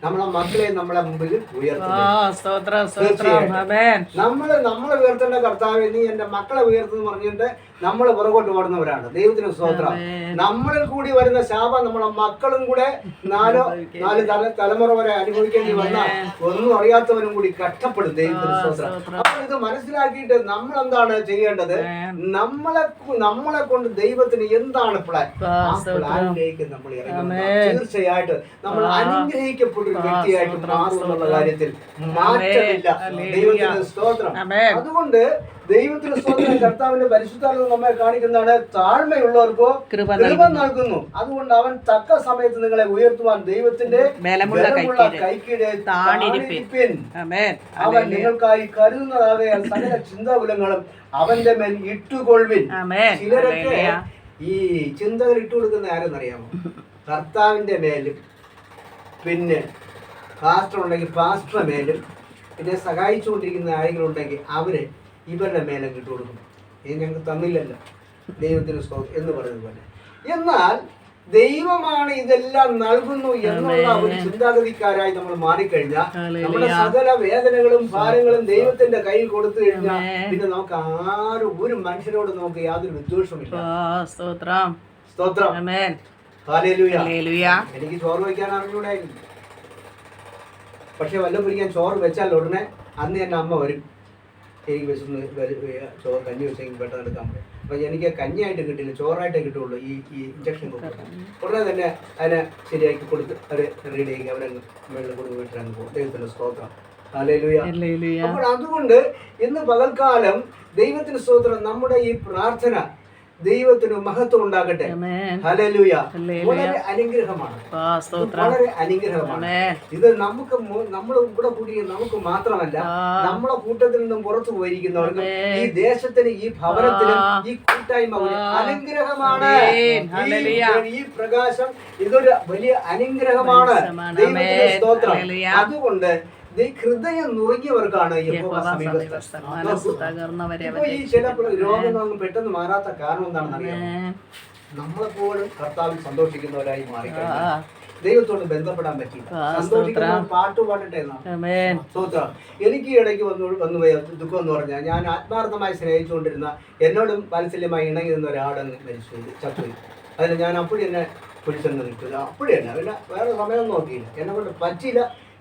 നമ്മളെ മക്കളെ നമ്മളെ മുമ്പിൽ നമ്മളെ ഉയർത്തേണ്ട കർത്താവ്, നീ എന്റെ മക്കളെ ഉയർത്തുന്നു പറഞ്ഞിട്ട് നമ്മൾ പുറകോട്ട് ഓടുന്നവരാണ്. ദൈവത്തിന് സ്തോത്രം. നമ്മളിൽ കൂടി വരുന്ന ശാപം നമ്മളെ മക്കളും കൂടെ 4 തലമുറ വരെ അനുഭവിക്കേണ്ടി വന്നാൽ ഒന്നും അറിയാത്തവനും കൂടി കഷ്ടപ്പെടും. ദൈവത്തിന് സ്തോത്രം. അപ്പോൾ ഇത് മനസ്സിലാക്കിയിട്ട് നമ്മൾ എന്താണ് ചെയ്യേണ്ടത്? നമ്മളെ കൊണ്ട് ദൈവത്തിന് എന്താണ് പ്ലാൻ, ആ പ്ലാനിലേക്ക് നമ്മൾ ഇറങ്ങും. തീർച്ചയായിട്ടും നമ്മൾ അനുഗ്രഹിക്കപ്പെട്ട ഒരു വ്യക്തിയായിട്ട് മാറും എന്നുള്ള കാര്യത്തിൽ മാറ്റമില്ല. ദൈവത്തിന് സ്തോത്രം. അതുകൊണ്ട് ദൈവത്തിന് സ്തോത്രം. കർത്താവിന്റെ പരിശുദ്ധാത്മ നമ്മെ കാണിക്കുന്നതാണ്, താഴ്മയുള്ളവർക്കോ കൃപ നൽകുന്നു. അതുകൊണ്ട് അവൻ തക്ക സമയത്ത് നിങ്ങളെ ഉയർത്തുവാൻ ദൈവത്തിന്റെ ബലമുള്ള കൈക്കീഴെ താണിരിപ്പിൻ. അവൻ നിങ്ങൾക്കായി കരുതുന്നതാകയാൽ സകല ചിന്താകുലങ്ങളും അവന്റെ മേൽ ഇട്ടുകൊള്ളുവിൻ. ചിലരൊക്കെ ഈ ചിന്തകൾ ഇട്ടു കൊടുക്കുന്ന ആരെന്നറിയാമോ? കർത്താവിന്റെ മേലും, പിന്നെ പാസ്റ്റർ ഉണ്ടെങ്കിൽ പാസ്റ്ററുടെ മേലും, പിന്നെ സഹായിച്ചുകൊണ്ടിരിക്കുന്ന ആരെങ്കിലും ഉണ്ടെങ്കിൽ അവര് ഇവരുടെ മേലെ ഇട്ട് കൊടുക്കും. ഞങ്ങൾക്ക് തന്നില്ലല്ലോ ദൈവത്തിന് സ്തോത്രം എന്ന് പറയുന്നത് പോലെ. എന്നാൽ ദൈവമാണ് ഇതെല്ലാം നൽകുന്നു എന്നുള്ള ഒരു ചിന്താഗതിക്കാരായി നമ്മൾ മാറിക്കഴിഞ്ഞാൽ നമ്മുടെ സകല വേദനകളും ഭാരങ്ങളും ദൈവത്തിന്റെ കയ്യിൽ കൊടുത്തു കഴിഞ്ഞാൽ പിന്നെ നമുക്ക് ആരും, ഒരു മനുഷ്യരോട് നമുക്ക് യാതൊരു വിദ്വേഷമില്ല. സ്തോത്രം. ഹല്ലേലൂയ. എനിക്ക് ചോറ് വയ്ക്കാൻ അറിഞ്ഞൂടായിരുന്നു. പക്ഷെ വല്ലതും പിടിക്കാൻ ചോറ് വെച്ചാൽ ഉടനെ അന്ന് എൻ്റെ അമ്മ വരും, എനിക്ക് വിശന്ന് ചോറ് കഞ്ഞി വെച്ചെങ്കിൽ പെട്ടെന്ന് എടുക്കാൻ പറ്റും. അപ്പം എനിക്ക് കഞ്ഞിയായിട്ട് കിട്ടില്ല, ചോറായിട്ടേ കിട്ടുള്ളൂ. ഈ ഇഞ്ചക്ഷൻ കൊടുക്കും. ഉടനെ തന്നെ അതിനെ ശരിയാക്കി കൊടുത്ത് അവർ റെഡിയാക്കി അവരങ്ങ് വെള്ളം കൊടുത്ത് വീട്ടിലങ്ങ് പോകും. ദൈവത്തിൻ്റെ സ്തോത്രം. ഹല്ലേലൂയ. അപ്പോൾ അതുകൊണ്ട് ഇന്ന് പകൽക്കാലം ദൈവത്തിന് സ്തോത്രം. നമ്മുടെ ഈ പ്രാർത്ഥന ദൈവത്തിന് മഹത്വം ഉണ്ടാകട്ടെ. ഹല്ലേലൂയ. വളരെ അനുഗ്രഹമാണ്, വളരെ അനുഗ്രഹമാണ്. ഇത് നമുക്ക് നമ്മുടെ കൂടെ കൂടി നമുക്ക് മാത്രമല്ല, നമ്മളെ കൂട്ടത്തിൽ നിന്നും പുറത്തു പോയിരിക്കുന്നവർക്ക്, ഈ ദേശത്തിന്, ഈ ഭവനത്തിന്, ഈ കൂട്ടായ്മ ഒരു അനുഗ്രഹമാണ്. ഈ പ്രകാശം ഇതൊരു വലിയ അനുഗ്രഹമാണ്. ദൈവത്തിന്റെ സ്തോത്രം. അതുകൊണ്ട് ഹൃദയം നുറുങ്ങിയവർക്കാണ് ഇപ്പൊ ഈ ചില രോഗങ്ങളൊന്നും പെട്ടെന്ന് മാറാത്ത കാരണം എന്താണെന്ന് അറിയാമോ? നമ്മളെപ്പോഴും കർത്താവിൽ സന്തോഷിക്കുന്നവരായി മാറിക്കഴിഞ്ഞു. ദൈവത്തോട് ബന്ധപ്പെടാൻ പറ്റിയില്ല. സന്തോഷിക്കുന്ന പാട്ട് പാടട്ടെ എന്നാണ് സ്തോത്രം. എനിക്ക് ഇടയ്ക്ക് വന്നു പോയ ദുഃഖം എന്ന് പറഞ്ഞാൽ, ഞാൻ ആത്മാർത്ഥമായി സ്നേഹിച്ചുകൊണ്ടിരുന്ന എന്നോടും വാത്സല്യമായി ഇണങ്ങി നിന്ന ഒരാളെന്ന് മരിച്ചു, ചത്തുപോയി. അതിന് ഞാൻ അപ്പോഴും എന്നെ കുഴിച്ചെന്ന് നിൽക്കുക, അപ്പോഴും തന്നെ പിന്നെ വേറെ സമയം നോക്കിയില്ല, എന്നെ കൊണ്ട് പറ്റിയില്ല.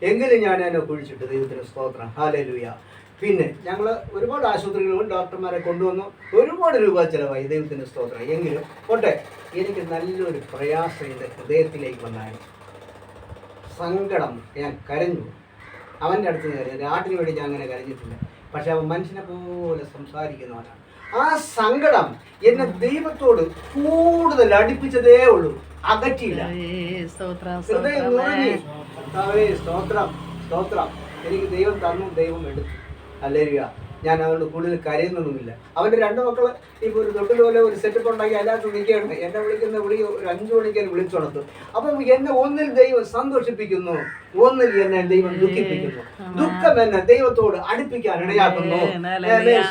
എങ്കിലും ഞാൻ എന്നെ കുഴിച്ചിട്ട് ദൈവത്തിന് സ്തോത്രം. ഹല്ലേലൂയ. പിന്നെ ഞങ്ങൾ ഒരുപാട് ആശുപത്രികളും ഡോക്ടർമാരെ കൊണ്ടുവന്നു, ഒരുപാട് രൂപ ചിലവായി, ദൈവത്തിന് സ്തോത്രം. എങ്കിലും പോട്ടെ, എനിക്ക് നല്ലൊരു പ്രയാസം എൻ്റെ ഹൃദയത്തിലേക്ക് വന്നായിരുന്നു. സങ്കടം, ഞാൻ കരഞ്ഞു. അവൻ്റെ അടുത്ത് കരഞ്ഞു. ആട്ടിന് വേണ്ടി ഞാൻ അങ്ങനെ കരഞ്ഞിട്ടില്ല, പക്ഷെ അവൻ മനുഷ്യനെ പോലെ സംസാരിക്കുന്നവനാണ്. ആ സങ്കടം എന്നെ ദൈവത്തോട് കൂടുതൽ അടുപ്പിച്ചതേ ഉള്ളൂ, അകറ്റിയില്ല. ഹൃദയം നുറങ്ങി. സ്തോത്രം സ്തോത്രം. എനിക്ക് ദൈവം തന്നു, ദൈവം എടുത്തു. ഹല്ലേലൂയ. ഞാൻ അവനോട് കൂടുതൽ കരയുന്നൊന്നുമില്ല. അവൻ്റെ 2 മക്കള് ഇപ്പോൾ ഒരു തൊട്ടിൽ പോലെ ഒരു സെറ്റപ്പ് ഉണ്ടാക്കി അതിനകത്ത് നിൽക്കുകയാണ്. എന്നെ വിളിക്കുന്ന വിളി ഒരു 5 മണിക്ക് വിളിച്ചുണർത്തും. അപ്പം എന്നെ ഒന്നിൽ ദൈവം സന്തോഷിപ്പിക്കുന്നു, ഒന്നിൽ എന്നെ ദൈവം ദുഃഖിപ്പിക്കുന്നു. ദുഃഖം എന്നെ ദൈവത്തോട് അടുപ്പിക്കാൻ ഇടയാക്കുന്നു.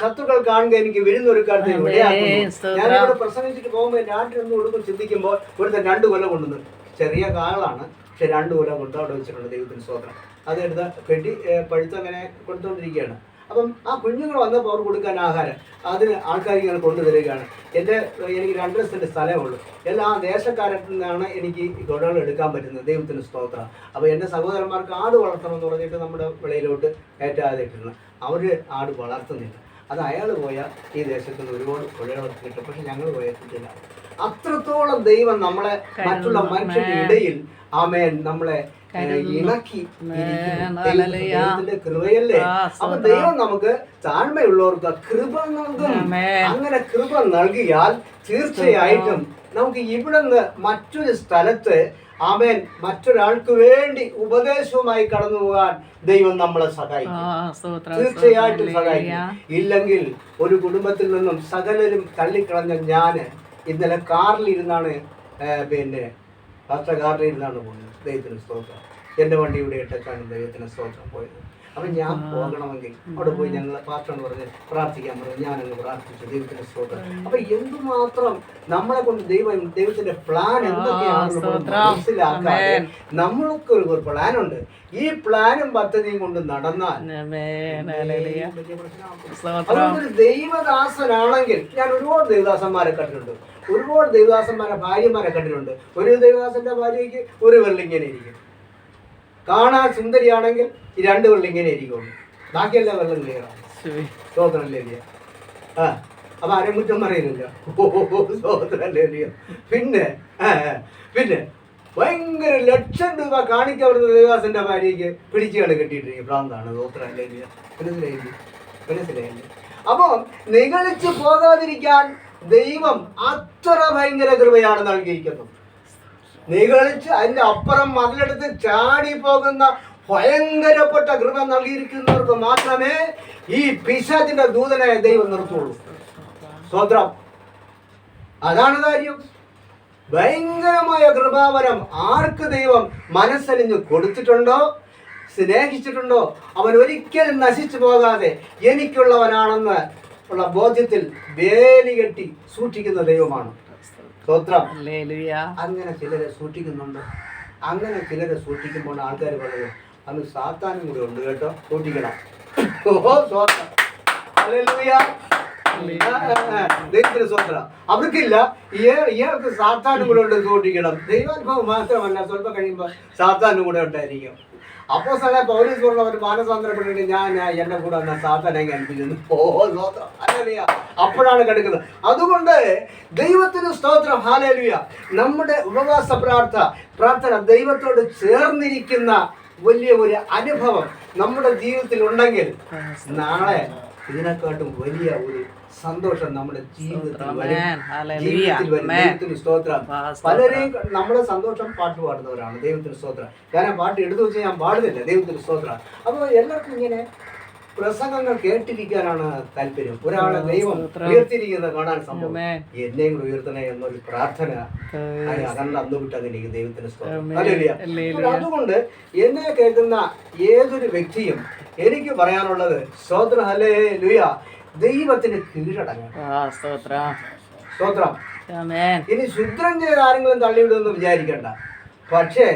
ശത്രുക്കൾ കാണുക എനിക്ക് വിരുന്നൊരുക്കാൻ ഇടയാക്കുന്നു. ഞാനിവിടെ പ്രസംഗിച്ചിട്ട് പോകുമ്പോൾ നാട്ടിലൊന്നും കൊടുക്കും ചിന്തിക്കുമ്പോൾ ഇവിടുത്തെ 2 കൊല കൊണ്ടുവന്ന്, ചെറിയ കാളാണ്, പക്ഷെ 2 കൊല കൊണ്ട് അവിടെ വെച്ചിട്ടുണ്ട്. ദൈവത്തിന് സ്തോത്രം. അതെടുത്ത് കെട്ടി പഴുത്തങ്ങനെ കൊടുത്തുകൊണ്ടിരിക്കുകയാണ്. അപ്പം ആ കുഞ്ഞുങ്ങൾ വന്നപ്പോൾ അവർ കൊടുക്കാൻ ആഹാരം അതിന് ആൾക്കാർ ഇങ്ങനെ കൊണ്ടുവരികയാണ്. എനിക്ക് 2 സെന്റ് സ്ഥലമുള്ളൂ. എല്ലാ ദേശക്കാരിൽ നിന്നാണ് എനിക്ക് ഈ ഗുണങ്ങൾ എടുക്കാൻ പറ്റുന്നത്. ദൈവത്തിന് സ്തോത്രം. അപ്പോൾ എൻ്റെ സഹോദരന്മാർക്ക് ആട് വളർത്തണം എന്ന് പറഞ്ഞിട്ട് നമ്മുടെ വിളയിലോട്ട് കയറ്റാതിട്ടിരുന്നു. അവർ ആട് വളർത്തുന്നില്ല. അത് അയാൾ പോയാൽ ഈ ദേശത്ത് നിന്ന് ഒരുപാട് കൊലകളൊക്കെ കിട്ടും, പക്ഷെ ഞങ്ങൾ പോയാൽ കിട്ടില്ല. അത്രത്തോളം ദൈവം നമ്മളെ മറ്റുള്ള മനുഷ്യരുടെ ഇടയിൽ ആമേൻ നമ്മളെ ഇണക്കി. ദൈവത്തിന്റെ കൃപയല്ലേ. അപ്പൊ ദൈവം നമുക്ക് താഴ്മയുള്ളവർക്ക് കൃപ നൽകും. അങ്ങനെ കൃപ നൽകിയാൽ തീർച്ചയായിട്ടും നമുക്ക് ഇവിടുന്ന് മറ്റൊരു സ്ഥലത്ത് ആമേൻ മറ്റൊരാൾക്ക് വേണ്ടി ഉപദേശവുമായി കടന്നു പോകാൻ ദൈവം നമ്മളെ സഹായിക്കും, തീർച്ചയായിട്ടും സഹായിക്കും. ഇല്ലെങ്കിൽ ഒരു കുടുംബത്തിൽ നിന്നും സകലരും തള്ളിക്കളഞ്ഞ ഞാന് ഇന്നലെ കാറിലിരുന്നാണ് കാറിലിരുന്നാണ് പോകുന്നത്. ദൈവത്തിന് സ്തോത്രം. എൻ്റെ വണ്ടി ഇവിടെ ഇട്ടേക്കാണ് ദൈവത്തിന് സ്തോത്രം പോയത്. അപ്പം ഞാൻ പോകണമെങ്കിൽ അവിടെ പോയി ഞങ്ങൾ പാസ്റ്റർ പറഞ്ഞ് പ്രാർത്ഥിക്കാൻ പറഞ്ഞു. ഞാനങ്ങ് പ്രാർത്ഥിച്ചു. ദൈവത്തിന് സ്തോത്രം. അപ്പൊ എന്തുമാത്രം നമ്മളെ കൊണ്ട് ദൈവത്തിന്റെ പ്ലാൻ എന്തൊക്കെയാണെന്ന് മനസ്സിലാക്കാതെ നമ്മൾക്ക് ഒരു പ്ലാൻ ഉണ്ട്. ഈ പ്ലാനും പദ്ധതിയും കൊണ്ട് നടന്നാൽ അതുകൊണ്ടൊരു ദൈവദാസനാണെങ്കിൽ, ഞാൻ ഒരുപാട് ദൈവദാസന്മാരെ കണ്ടിട്ടുണ്ട്, ഒരുപാട് ദൈവദാസന്മാരെ ഭാര്യമാരെ കണ്ടിട്ടുണ്ട്. ഒരു ദൈവദാസന്റെ ഭാര്യയ്ക്ക് ഒരു വെള്ളിങ്ങനെ ഇരിക്കും, കാണാൻ സുന്ദരിയാണെങ്കിൽ ഈ 2 വെള്ളിങ്ങനെ ഇരിക്കുള്ളൂ, ബാക്കിയെല്ലാം വെള്ളം ക്ലിയറാണ്. സ്തോത്രല്ലേ. അപ്പൊ ആരെയും കുറ്റം പറയുന്നില്ല. സ്തോത്രല്ലേ. പിന്നെ ഭയങ്കര ലക്ഷം രൂപ കാണിക്കാൻ വരുന്ന ദേവദാസന്റെ ഭാര്യയ്ക്ക് പിടിച്ചുകളെ കെട്ടിയിട്ടിരിക്കും. ഭ്രാന്താണ്. സ്തോത്രല്ലേ. മനസ്സിലായില്ലേ? അപ്പൊ നിഗളിച്ചു പോകാതിരിക്കാൻ ദൈവം അത്ര ഭയങ്കര കൃപയാണ് നൽകിയിരിക്കുന്നത്. നിഗളിച്ച് അതിന്റെ അപ്പുറം മതിലെടുത്ത് ചാടി പോകുന്ന ഭയങ്കരപ്പെട്ട കൃപ നൽകിയിരിക്കുന്നവർക്ക് മാത്രമേ ഈ പിശാചിന്റെ ദൂതനെ ദൈവം നിർത്തുള്ളൂ. സ്തോത്രം. അതാണ് കാര്യം. ഭയങ്കരമായ കൃപാവരം ആർക്ക് ദൈവം മനസ്സലിഞ്ഞ് കൊടുത്തിട്ടുണ്ടോ, സ്നേഹിച്ചിട്ടുണ്ടോ, അവൻ ഒരിക്കലും നശിച്ചു പോകാതെ എനിക്കുള്ളവനാണെന്ന് ഉള്ള ബോധ്യത്തിൽ വേലി കെട്ടി സൂക്ഷിക്കുന്ന ദൈവമാണ്. സ്തോത്രം. അങ്ങനെ ചിലരെ സൂക്ഷിക്കുന്നുണ്ട്. അങ്ങനെ ചിലരെ സൂക്ഷിക്കുമ്പോൾ ആൾക്കാർ പറയുന്നത് അന്ന് സാത്താനും കൂടെ ഉണ്ട് കേട്ടോ, സൂക്ഷിക്കണം. ദൈവത്തിന് സ്തോത്രം. അവർക്കില്ല, ഇയാൾക്ക് സാത്താനും കൂടെ ഉണ്ട്, സൂക്ഷിക്കണം. ദൈവാത്മാവ് മാത്രമല്ല, സ്വല്പം കഴിയുമ്പോൾ സാത്താനും കൂടെ ഉണ്ടായിരിക്കും. അപ്പോൾ സാറേ പൗലോസ് പറഞ്ഞ ഒരു മാനസാന്തരപ്പെട്ടിട്ട് ഞാൻ എന്റെ കൂടെ വന്ന സാത്താനെ കൽപ്പിക്കുന്നു. ഹല്ലേലൂയ. അപ്പോഴാണ് കിടക്കുന്നത്. അതുകൊണ്ട് ദൈവത്തിന് സ്തോത്രം. ഹല്ലേലൂയ. നമ്മുടെ ഉപവാസ പ്രാർത്ഥന ദൈവത്തോട് ചേർന്നിരിക്കുന്ന വലിയ ഒരു അനുഭവം നമ്മുടെ ജീവിതത്തിൽ ഉണ്ടെങ്കിൽ നാളെ ഇതിനെക്കാട്ടും വലിയ ഒരു സന്തോഷം നമ്മുടെ ജീവിതത്തിൽ വരും. ദൈവത്തിന് സ്തോത്രം. പലരെയും നമ്മുടെ സന്തോഷം പാട്ട് പാടുന്നവരാണ്. ദൈവത്തിന് സ്തോത്രം. ഞാൻ പാട്ട് എടുത്തു വെച്ച് ഞാൻ പാടുന്നില്ല. ദൈവത്തിന് സ്തോത്രം. അപ്പോൾ എല്ലാവർക്കും ഇങ്ങനെ പ്രസംഗങ്ങൾ കേട്ടിരിക്കാനാണ് താല്പര്യം. ഒരാളെ ദൈവം ഉയർത്തിരിക്കുന്നത് കാണാൻ സംഭവം. എന്നെയും കൂടെ ഉയർത്തണേ എന്നൊരു പ്രാർത്ഥന അകണ്ട അന്നുവിട്ടത് എനിക്ക്. ദൈവത്തിന് സ്തോത്രം. അതുകൊണ്ട് എന്നെ കേൾക്കുന്ന ഏതൊരു വ്യക്തിയും എനിക്ക് പറയാനുള്ളത് സ്തോത്രം. ഹല്ലേലൂയ. ദൈവത്തിന് കീഴടങ്ങണം. സ്തോത്രം. ഇനി ശുദ്രം ചെയ്ത് ആരെങ്കിലും തള്ളിവിടുമെന്ന് വിചാരിക്കണ്ട. പക്ഷേ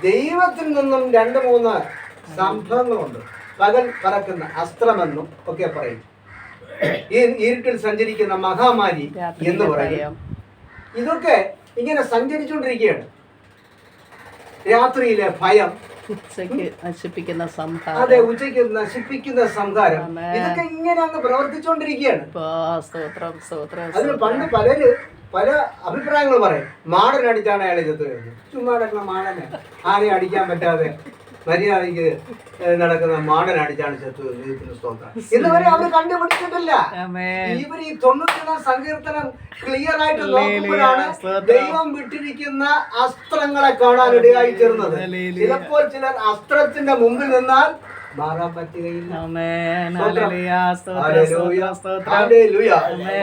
ദൈവത്തിൽ നിന്നും 2-3 സംഭവങ്ങളുണ്ട്. പകൽ പറക്കുന്ന അസ്ത്രമെന്നും ഒക്കെ പറയും. ഈ ഇരുട്ടിൽ സഞ്ചരിക്കുന്ന മഹാമാരി എന്ന് പറയും. ഇതൊക്കെ ഇങ്ങനെ സഞ്ചരിച്ചുകൊണ്ടിരിക്കുകയാണ്. രാത്രിയിലെ ഭയം, ഉച്ചയ്ക്ക് നശിപ്പിക്കുന്ന സംഹാരം, അതെ, ഉച്ചയ്ക്ക് നശിപ്പിക്കുന്ന സംഹാരം, ഇതൊക്കെ ഇങ്ങനെ അങ്ങ് പ്രവർത്തിച്ചുകൊണ്ടിരിക്കുകയാണ്. അതിന് പണ്ട് പല അഭിപ്രായങ്ങൾ പറയും. മാടൻ അടിച്ചാണ് അയാൾ ചത്തു വരുന്നത്. ചുമ്മാ നടക്കുന്ന മാടനെ ആരെയും അടിക്കാൻ പറ്റാതെ മര്യാദയ്ക്ക് നടക്കുന്ന മാടൻ അടിച്ചാണ് ചത്തു വരുന്നത്. ഇതുവരെ അവർ കണ്ടുപിടിച്ചിട്ടില്ല. ഇവർ ഈ 91 സങ്കീർത്തനം ക്ലിയർ ആയിട്ട് നോക്കുമ്പോഴാണ് ദൈവം വിട്ടിരിക്കുന്ന അസ്ത്രങ്ങളെ കാണാൻ ഇടയായി ചേർന്നത്. ചിലപ്പോൾ ചിലർ അസ്ത്രത്തിന്റെ മുമ്പിൽ നിന്നാൽ മാറാൻ പറ്റുകയില്ല.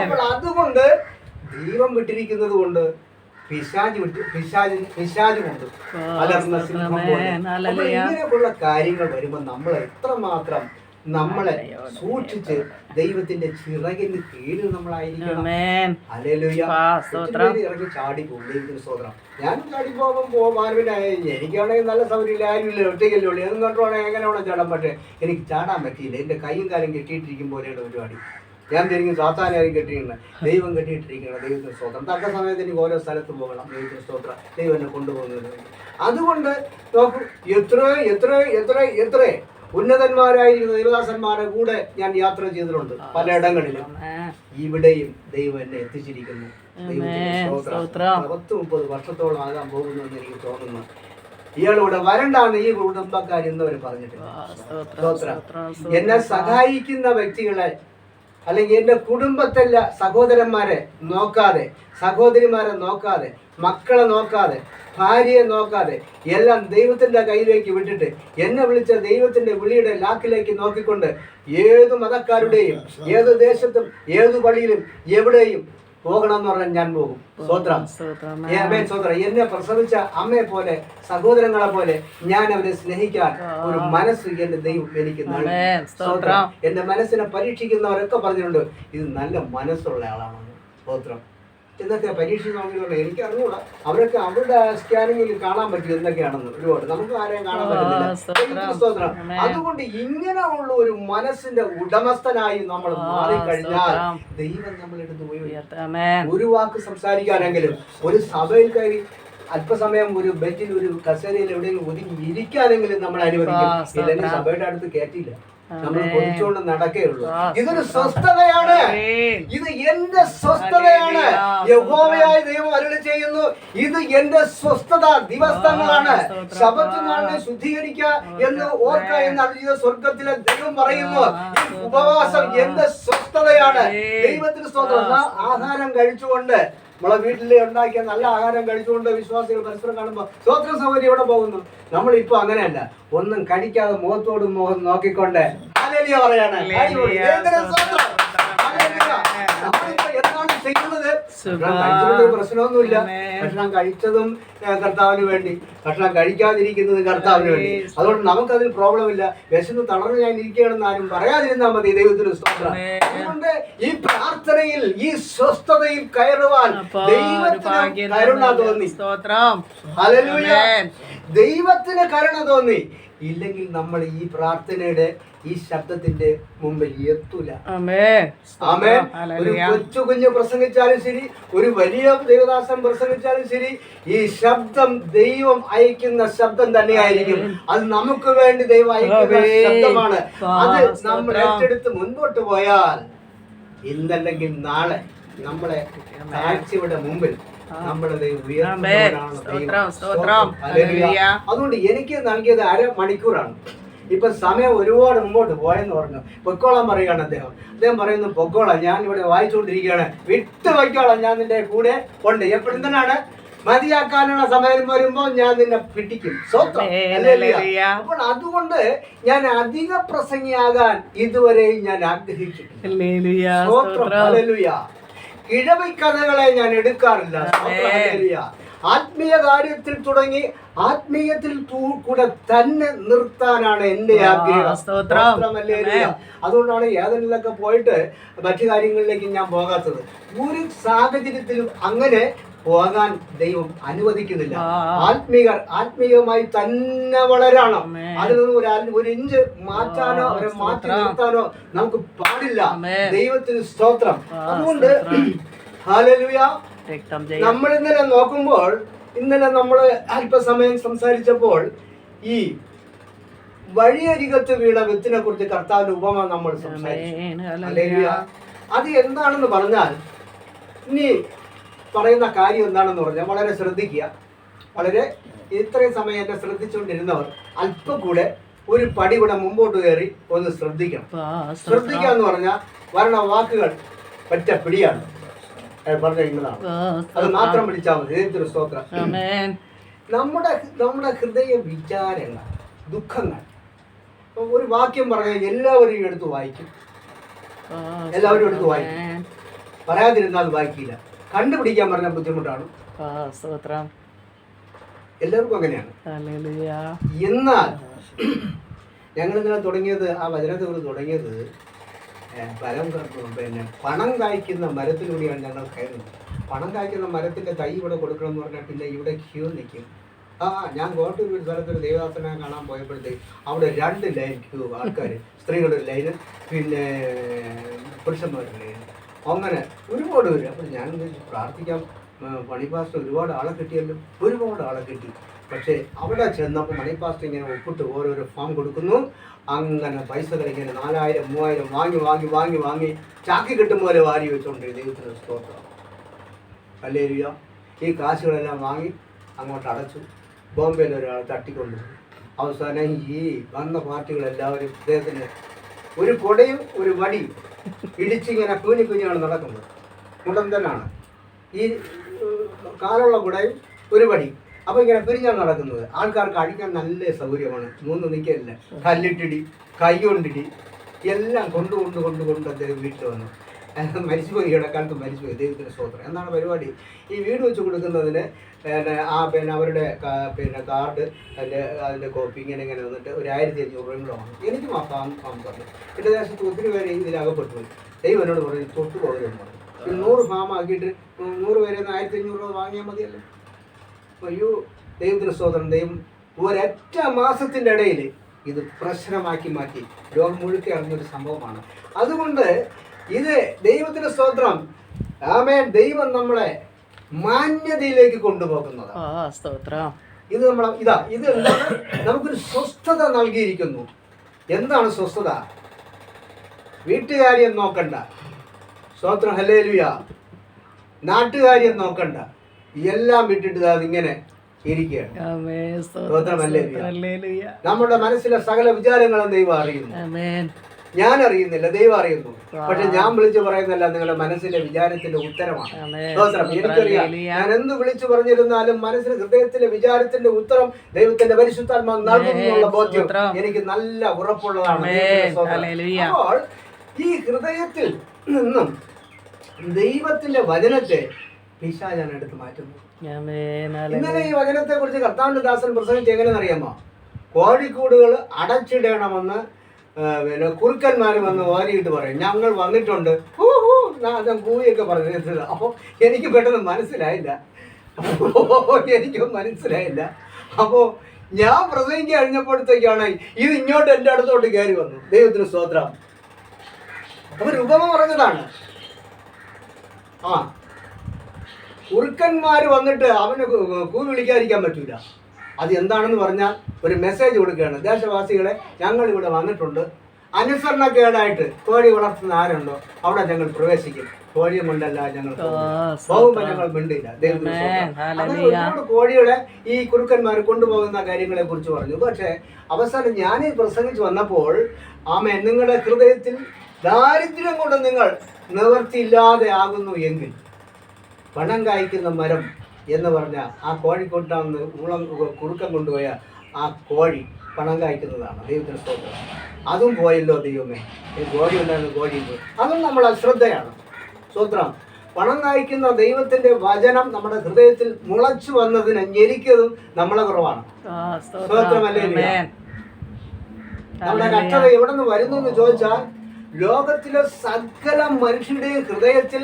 അപ്പോൾ അതുകൊണ്ട് ദൈവം വിട്ടിരിക്കുന്നത് കൊണ്ട് പിശാചുമുണ്ട്. അലർന്ന സിംഹം പോലെ. ഇങ്ങനെയുള്ള കാര്യങ്ങൾ വരുമ്പോൾ നമ്മൾ എത്രമാത്രം നമ്മളെ സൂക്ഷിച്ച് ദൈവത്തിന്റെ ചിറകിന് കീഴിൽ നമ്മളായിരിക്കണം. ഇറങ്ങി ചാടി പോകും. ദൈവത്തിന് സ്തോത്രം. ഞാനും ചാടി പോകാൻ എനിക്കാണെങ്കിൽ നല്ല സൗകര്യമില്ല, ആരുമില്ല, ഒറ്റയ്ക്കല്ലേ ഉള്ളൂ. എന്നും കണ്ടോണെങ്കിൽ എങ്ങനെ വേണം ചാടാൻ പറ്റേ? എനിക്ക് ചാടാൻ പറ്റിയില്ല. എന്റെ കൈയും കാലും കെട്ടിയിട്ടിരിക്കും പോലെയാണ് പരിപാടി. ഞാൻ തിരിക്കും സാത്താനാരും കെട്ടിയിട്ടുണ്ട്. ദൈവം കെട്ടിയിട്ടിരിക്കണം. ദൈവത്തിന് സ്തോത്രം. തക്ക സമയത്ത് എനിക്ക് ഓരോ സ്ഥലത്ത് പോകണം. ദൈവത്തിന് സ്തോത്രം. ദൈവം എന്നെ കൊണ്ടുപോകുന്നത്. അതുകൊണ്ട് നോക്കൂ, എത്ര ഉന്നതന്മാരായിരിക്കുന്ന ദൈവദാസന്മാരെ കൂടെ ഞാൻ യാത്ര ചെയ്തിട്ടുണ്ട് പലയിടങ്ങളിലും. ഇവിടെയും ദൈവം എന്നെ എത്തിച്ചിരിക്കുന്നു. 30 വർഷത്തോളം ആകാൻ പോകുന്നെന്ന് എനിക്ക് തോന്നുന്നു. ഇയാളിവിടെ വരണ്ടാന്ന് ഈ കുടുംബക്കാർ ഇന്നവർ പറഞ്ഞിട്ടില്ല. എന്നെ സഹായിക്കുന്ന വ്യക്തികളെ, അല്ലെങ്കിൽ എൻ്റെ കുടുംബത്തിലെ സഹോദരന്മാരെ നോക്കാതെ, സഹോദരിമാരെ നോക്കാതെ, മക്കളെ നോക്കാതെ, ഭാര്യയെ നോക്കാതെ, എല്ലാം ദൈവത്തിൻ്റെ കയ്യിലേക്ക് വിട്ടിട്ട് എന്നെ വിളിച്ച ദൈവത്തിൻ്റെ വിളിയുടെ ലാക്കിലേക്ക് നോക്കിക്കൊണ്ട് ഏത് മതക്കാരുടെയും, ഏത് ദേശത്തും, ഏത് പള്ളിയിലും, എവിടെയും പോകണം എന്ന് പറഞ്ഞാൽ ഞാൻ പോകും. സ്തോത്രം. എന്നെ പ്രസവിച്ച അമ്മയെ പോലെ, സഹോദരങ്ങളെ പോലെ ഞാൻ അവരെ സ്നേഹിക്കാൻ ഒരു മനസ്സ് എന്റെ ദൈവം എനിക്ക് നൽകി. സ്തോത്രം. എന്റെ മനസ്സിനെ പരീക്ഷിക്കുന്നവരൊക്കെ പറഞ്ഞിട്ടുണ്ട്, ഇത് നല്ല മനസ്സുള്ള ആളാണെന്ന്. സ്തോത്രം. എന്നൊക്കെ പരീക്ഷ നോക്കിയിട്ടുണ്ട്. എനിക്ക് അറിഞ്ഞൂടാ. അവരൊക്കെ അവരുടെ സ്കാനിങ്ങിൽ കാണാൻ പറ്റും എന്തൊക്കെയാണെന്ന്. ഒരുപാട് നമുക്ക് ആരെയും കാണാൻ പറ്റുന്നില്ല. സ്തോത്രം. അതുകൊണ്ട് ഇങ്ങനെയുള്ള ഒരു മനസ്സിന്റെ ഉടമസ്ഥനായി നമ്മൾ മാറിക്കഴിഞ്ഞാൽ ദൈവം നമ്മളെടുത്ത് പോയി ഒരു വാക്ക് സംസാരിക്കാനെങ്കിലും, ഒരു സഭയിൽ കയറി അല്പസമയം ഒരു ബെഞ്ചിൽ, ഒരു കസേരയിൽ എവിടെയെങ്കിലും ഒതുങ്ങി ഇരിക്കാനെങ്കിലും നമ്മൾ അനുവദിക്കും. ഇല്ലെങ്കിൽ സഭയുടെ അടുത്ത് കയറ്റിയില്ല. നമ്മൾ പൊതിച്ചുകൊണ്ട് നടക്കേയുള്ളൂ. ഇതൊരു സ്വസ്ഥതയാണ്. ഇത് എന്റെ സ്വസ്ഥതയാണ്. യഹോവയായ ദൈവം അരുളി ചെയ്യുന്നു, ഇത് എന്റെ സ്വസ്ഥത ദിവസങ്ങളാണ്. ശബ്ബത്ത് നാളിനെ ശുദ്ധീകരിക്കുക എന്ന് ഓർക്ക എന്ന് സ്വർഗത്തിലെ ദൈവം പറയുന്നു. ഈ ഉപവാസം എന്റെ സ്വസ്ഥതയാണ്. ദൈവത്തിന് സ്തോത്രം. ആഹാരം കഴിച്ചുകൊണ്ട്, നമ്മളെ വീട്ടിൽ ഉണ്ടാക്കിയ നല്ല ആഹാരം കഴിച്ചുകൊണ്ട് വിശ്വാസികൾ പരസ്പരം കാണുമ്പോൾ സ്തോത്രം സൗകര്യം എവിടെ പോകുന്നു? നമ്മളിപ്പോ അങ്ങനെയല്ല. ഒന്നും കഴിക്കാതെ മുഖത്തോട് മുഖം നോക്കിക്കൊണ്ട് ഹല്ലേലൂയ പറയാണ്. പ്രശ്നമൊന്നുമില്ല. ഭക്ഷണം കഴിച്ചതും കർത്താവിന് വേണ്ടി, ഭക്ഷണം കഴിക്കാതിരിക്കുന്നത് കർത്താവിന് വേണ്ടി. അതുകൊണ്ട് നമുക്കതിൽ പ്രോബ്ലം ഇല്ല. വിശന്ന് തളർന്ന് ഞാൻ ഇരിക്കുകയാണെന്ന് ആരും പറയാതിരുന്നാൽ മതി. ദൈവത്തിന് സ്തോത്രം. അതുകൊണ്ട് ഈ പ്രാർത്ഥനയിൽ, ഈ സ്വസ്ഥതയിൽ കയറുവാൻ ദൈവത്തിന് കരുണ തോന്നി. ഹല്ലേലൂയ. ദൈവത്തിന് കരുണ തോന്നി. ഇല്ലെങ്കിൽ നമ്മൾ ഈ പ്രാർത്ഥനയുടെ, ഈ ശബ്ദത്തിന്റെ മുമ്പിൽ എത്തൂല. ആമേൻ. ഒരു കൊച്ചു കുഞ്ഞ് പ്രസംഗിച്ചാലും ശരി, ഒരു വലിയ ദൈവദാസൻ പ്രസംഗിച്ചാലും ശരി, ഈ ശബ്ദം ദൈവം അയക്കുന്ന ശബ്ദം തന്നെയായിരിക്കും. അത് നമുക്ക് വേണ്ടി ദൈവം അയക്കുന്ന ശബ്ദമാണ്. അത് നമ്മൾ ഏറ്റെടുത്ത് മുൻപോട്ട് പോയാൽ ഇന്നല്ലെങ്കിൽ നാളെ നമ്മളെ കാഴ്ചയുടെ മുമ്പിൽ നമ്മുടെ ദൈവം ഉയർത്തുന്നവനാണ്. അതുകൊണ്ട് എനിക്ക് നൽകിയത് 1/2 മണിക്കൂറാണ്. ഇപ്പൊ സമയം ഒരുപാട് മുമ്പോട്ട് പോയെന്ന് പറഞ്ഞു. പൊക്കോളാൻ പറയുകയാണ് അദ്ദേഹം പറയുന്നു, പൊക്കോളാം, ഞാൻ ഇവിടെ വായിച്ചുകൊണ്ടിരിക്കുകയാണ്, വിട്ടു വയ്ക്കോളാം, ഞാൻ നിന്റെ കൂടെ ഉണ്ട്. എപ്പോഴും തന്നെയാണ് മതിയാക്കാനുള്ള സമയം വരുമ്പോൾ ഞാൻ നിന്നെ പിടിക്കും. അപ്പോൾ അതുകൊണ്ട് ഞാൻ അധിക പ്രസംഗിയാകാൻ ഇതുവരെയും ഞാൻ ആഗ്രഹിച്ചിട്ടില്ല. കിഴവി കഥകളെ ഞാൻ എടുക്കാറില്ല. ആത്മീയ കാര്യത്തിൽ തുടങ്ങി ആത്മീയത്തിൽ കൂടെ തന്നെ നിർത്താനാണ് എൻ്റെ ആഗ്രഹം. അതുകൊണ്ടാണ് ഏതെങ്കിലുമൊക്കെ പോയിട്ട് മറ്റു കാര്യങ്ങളിലേക്ക് ഞാൻ പോകാത്തത്. ഒരു സാഹചര്യത്തിലും അങ്ങനെ പോകാൻ ദൈവം അനുവദിക്കുന്നില്ല. ആത്മീയമായി തന്നെ വളരണം. അതിൽ നിന്ന് ഒരു ഇഞ്ച് മാറ്റാനോ അവരെ മാറ്റി നിർത്താനോ നമുക്ക് പാടില്ല. ദൈവത്തിന് സ്തോത്രം. അതുകൊണ്ട് ഹല്ലേലൂയ. നമ്മൾ ഇന്നലെ നോക്കുമ്പോൾ, ഇന്നലെ നമ്മൾ അല്പസമയം സംസാരിച്ചപ്പോൾ ഈ വഴിയരികത്ത് വീണ വിത്തിനെ കുറിച്ച് കർത്താവിന്റെ ഉപമ നമ്മൾ സംസാരിച്ചു. അത് എന്താണെന്ന് പറഞ്ഞാൽ, ഇനി പറയുന്ന കാര്യം എന്താണെന്ന് പറഞ്ഞാൽ വളരെ ശ്രദ്ധിക്കുക. വളരെ ഇത്രയും സമയം എന്നെ ശ്രദ്ധിച്ചുകൊണ്ടിരുന്നവർ അല്പം കൂടെ ഒരു പടി കൂടെ മുമ്പോട്ട് കയറി ഒന്ന് ശ്രദ്ധിക്കണം. ശ്രദ്ധിക്കുക എന്ന് പറഞ്ഞാൽ വരണ വാക്കുകൾ ഒറ്റ പിടിയാണ് പറഞ്ഞിരിക്കുന്നതാണ്. അത് മാത്രം പിടിച്ചാൽ മതി. ദൈവത്തിന് സ്തോത്രം. നമ്മുടെ ഹൃദയ വിചാരങ്ങൾ, ദുഃഖങ്ങൾ, ഒരു വാക്യം പറഞ്ഞാൽ എല്ലാവരും എടുത്ത് വായിക്കും. എല്ലാവരും എടുത്ത് വായിക്കും. പറയാതിരുന്നാൽ വായിക്കില്ല. കണ്ടുപിടിക്കാൻ പറഞ്ഞ ബുദ്ധിമുട്ടാണ്. എല്ലാവർക്കും അങ്ങനെയാണ്. എന്നാൽ ഞങ്ങൾ ഇന്നലെ തുടങ്ങിയത്, ആ വചനത്തെ കുറിച്ച് തുടങ്ങിയത്, പണം കായ്ക്കുന്ന മരത്തിലൂടെയാണ് ഞങ്ങൾ കയറുന്നത്. പണം കായ്ക്കുന്ന മരത്തിന്റെ തൈ ഇവിടെ കൊടുക്കണം എന്ന് പറഞ്ഞാൽ പിന്നെ ഇവിടെ ക്യൂ നിൽക്കും. ഞാൻ കോട്ടൂർ ഒരു സ്ഥലത്തൊരു ദേവദാസനെ കാണാൻ പോയപ്പോഴത്തേക്ക് അവിടെ 2 ലൈൻ ക്യൂ ആൾക്കാർ, സ്ത്രീകളുടെ ലൈന്, പിന്നെ പുരുഷന്മാരുടെ ലൈന്, അങ്ങനെ ഒരുപാട് പേര്. അപ്പോൾ ഞാൻ പ്രാർത്ഥിക്കാം, മണിപ്പാസ്റ്റർ ഒരുപാട് ആളെ കിട്ടിയല്ലോ. ഒരുപാട് ആളെ കിട്ടി. പക്ഷേ അവിടെ ചെന്നപ്പോൾ മണിപ്പാസ്റ്റർ ഇങ്ങനെ ഒപ്പിട്ട് ഓരോരോ ഫോം കൊടുക്കുന്നു. അങ്ങനെ പൈസകൾ ഇങ്ങനെ 4000 3000 വാങ്ങി വാങ്ങി വാങ്ങി വാങ്ങി ചാക്കി കിട്ടും പോലെ വാരി വെച്ചോണ്ട് ദൈവത്തിന് സ്തോത്രം. ഹല്ലേലൂയ. ഈ കാശുകളെല്ലാം വാങ്ങി അങ്ങോട്ട് അടച്ചു. ബോംബെയിൽ ഒരാൾ തട്ടിക്കൊണ്ടു. അവസാനം ഈ വന്ന പാർട്ടികളെല്ലാവരും ഇദ്ദേഹത്തിന് ഒരു കൊടയും ഒരു വടിയും ഇടിച്ചിങ്ങനെ കുഞ്ഞാണ് നടക്കുന്നത്. മുടന്തനാണ്. ഈ കാലുള്ള കുടയും ഒരു വടി. അപ്പോൾ ഇങ്ങനെ പിരിഞ്ഞാണ് നടക്കുന്നത്. ആൾക്കാർക്ക് അടിക്കാൻ നല്ല സൗകര്യമാണ്. 3 നിൽക്കല്ല, കല്ലിട്ടിടി, കൈ കൊണ്ടിടി, എല്ലാം കൊണ്ട് അദ്ദേഹം വീട്ടിൽ വന്നു. മരിച്ചുപോയി. ഇടക്കാലത്ത് മരിച്ചുപോയി. ദൈവത്തിന് സ്തോത്രം. എന്താണ് പരിപാടി? ഈ വീട് വെച്ച് കൊടുക്കുന്നതിന് അവരുടെ കാർഡ്, അതിൻ്റെ കോപ്പി ഇങ്ങനെ വന്നിട്ട് ഒരു 1500 രൂപയും കൂടെ വാങ്ങും. എനിക്കും ആ ഫാം പറഞ്ഞു. എൻ്റെ ദേശത്ത് ഒത്തിരി പേര് ഇതിലകപ്പെട്ടു പോയി. ദൈവം എന്നോട് പറഞ്ഞു തൊട്ട് പോകരുതെന്ന് പറഞ്ഞു. 100 ഫാം ആക്കിയിട്ട് 100 പേരെ 1500 രൂപ വാങ്ങിയാൽ മതിയല്ലോ. അയ്യോ, ദൈവത്തിന് സ്തോത്രം. ദൈവം ഒരൊറ്റ മാസത്തിൻ്റെ ഇടയിൽ ഇത് പ്രശ്നമാക്കി മാറ്റി. ലോകം മുഴുക്കെ അറിഞ്ഞൊരു സംഭവമാണ്. അതുകൊണ്ട് ഇത് ദൈവത്തിന് സ്തോത്രം. ആമേൻ. ദൈവം നമ്മളെ മാന്യതയിലേക്ക് കൊണ്ടുപോകുന്നതാണ്. ഇത് ഇത് എന്താണ്? നമുക്കൊരു സ്വസ്ഥത നൽകിയിരിക്കുന്നു. എന്താണ് സ്വസ്ഥത? വീട്ടുകാര്യം നോക്കണ്ട. സ്തോത്രം. ഹല്ലേലൂയ. നാട്ടുകാര്യം നോക്കണ്ട. എല്ലാം വിട്ടിട്ട് അതിങ്ങനെ ഇരിക്കുകയാണ്. നമ്മുടെ മനസ്സിലെ സകല വിചാരങ്ങളും ദൈവം അറിയുന്നു. ഞാൻ അറിയുന്നില്ല, ദൈവം അറിയുന്നു. പക്ഷെ ഞാൻ വിളിച്ചു പറയുന്നല്ല നിങ്ങളുടെ മനസ്സിലെ വിചാരത്തിന്റെ ഉത്തരമാണ്. എനിക്കറിയാം, ഞാൻ എന്ത് വിളിച്ചു പറഞ്ഞിരുന്നാലും മനസ്സിലെ ഹൃദയത്തിലെ വിചാരത്തിന്റെ ഉത്തരം ദൈവത്തിന്റെ പരിശുദ്ധാത്മാവ് നൽകുന്നുള്ള ബോധ്യം എനിക്ക് നല്ല ഉറപ്പുള്ളതാണ്. അപ്പോൾ ഈ ഹൃദയത്തിൽ നിന്നും ദൈവത്തിന്റെ വചനത്തെ പിശാചാണ് എടുത്ത് മാറ്റുന്നു. ഇന്നലെ ഈ വചനത്തെ കുറിച്ച് കർത്താവിന്റെ ദാസൻ പ്രസംഗിച്ച് എങ്ങനെയെന്ന് അറിയാമോ? കോഴിക്കൂടുകൾ അടച്ചിടണമെന്ന് കുറുക്കന്മാർ വന്ന് വാരിയിട്ട് പറയും. ഞങ്ങൾ വന്നിട്ടുണ്ട്, കൂവിയൊക്കെ പറഞ്ഞത്. അപ്പോൾ എനിക്ക് പെട്ടെന്ന് മനസ്സിലായില്ല. അപ്പോൾ ഞാൻ പ്രസംഗിച്ച് കഴിഞ്ഞപ്പോഴത്തേക്കാണ് ഇത് ഇങ്ങോട്ട് എൻ്റെ അടുത്തോട്ട് കയറി വന്നു. ദൈവത്തിന് സ്തോത്രം. അവർ ഉപമ പറഞ്ഞതാണ്. കുറുക്കന്മാർ വന്നിട്ട് അവന് കൂവി വിളിക്കാതിരിക്കാൻ പറ്റൂല. അത് എന്താണെന്ന് പറഞ്ഞാൽ ഒരു മെസ്സേജ് കൊടുക്കുകയാണ്. ദേശവാസികളെ, ഞങ്ങൾ ഇവിടെ വന്നിട്ടുണ്ട്. അനുസരണക്കേടായിട്ട് കോഴി വളർത്തുന്ന ആരുണ്ടോ അവിടെ ഞങ്ങൾ പ്രവേശിക്കും. കോഴിയെ കൊണ്ടല്ല ഞങ്ങൾ പോകുമ്പോൾ ഞങ്ങൾ മിണ്ടില്ല. അങ്ങനെ ഒരുപാട് കോഴികളെ ഈ കുറുക്കന്മാർ കൊണ്ടുപോകുന്ന കാര്യങ്ങളെ കുറിച്ച് പറഞ്ഞു. പക്ഷേ അവസാനം ഞാൻ പ്രസംഗിച്ച് വന്നപ്പോൾ, ആമേൻ, നിങ്ങളുടെ ഹൃദയത്തിൽ ദാരിദ്ര്യം കൊണ്ട് നിങ്ങൾ നിവൃത്തിയില്ലാതെ ആകുന്നു എങ്കിൽ പണം കായ്ക്കുന്ന മരം എന്ന് പറഞ്ഞ ആ കോഴിക്കോട്ടാന്ന് കുറുക്കം കൊണ്ടുപോയ ആ കോഴി പണം കായ്ക്കുന്നതാണ്. ദൈവത്തിന് സ്തോത്രം. അതും പോയല്ലോ ദൈവമേ. ഈ കോഴി ഉണ്ടായിരുന്ന കോഴി പോയി. അതും നമ്മൾ അശ്രദ്ധയാണ്. സ്തോത്രം. പണം നയിക്കുന്ന ദൈവത്തിന്റെ വചനം നമ്മുടെ ഹൃദയത്തിൽ മുളച്ചു വന്നതിന് ഞെരിക്കതും നമ്മളെ കുറവാണ്. നമ്മുടെ കഷ്ടത എവിടെ നിന്ന് വരുന്നു എന്ന് ചോദിച്ചാൽ, ലോകത്തിലെ സകല മനുഷ്യരുടെയും ഹൃദയത്തിൽ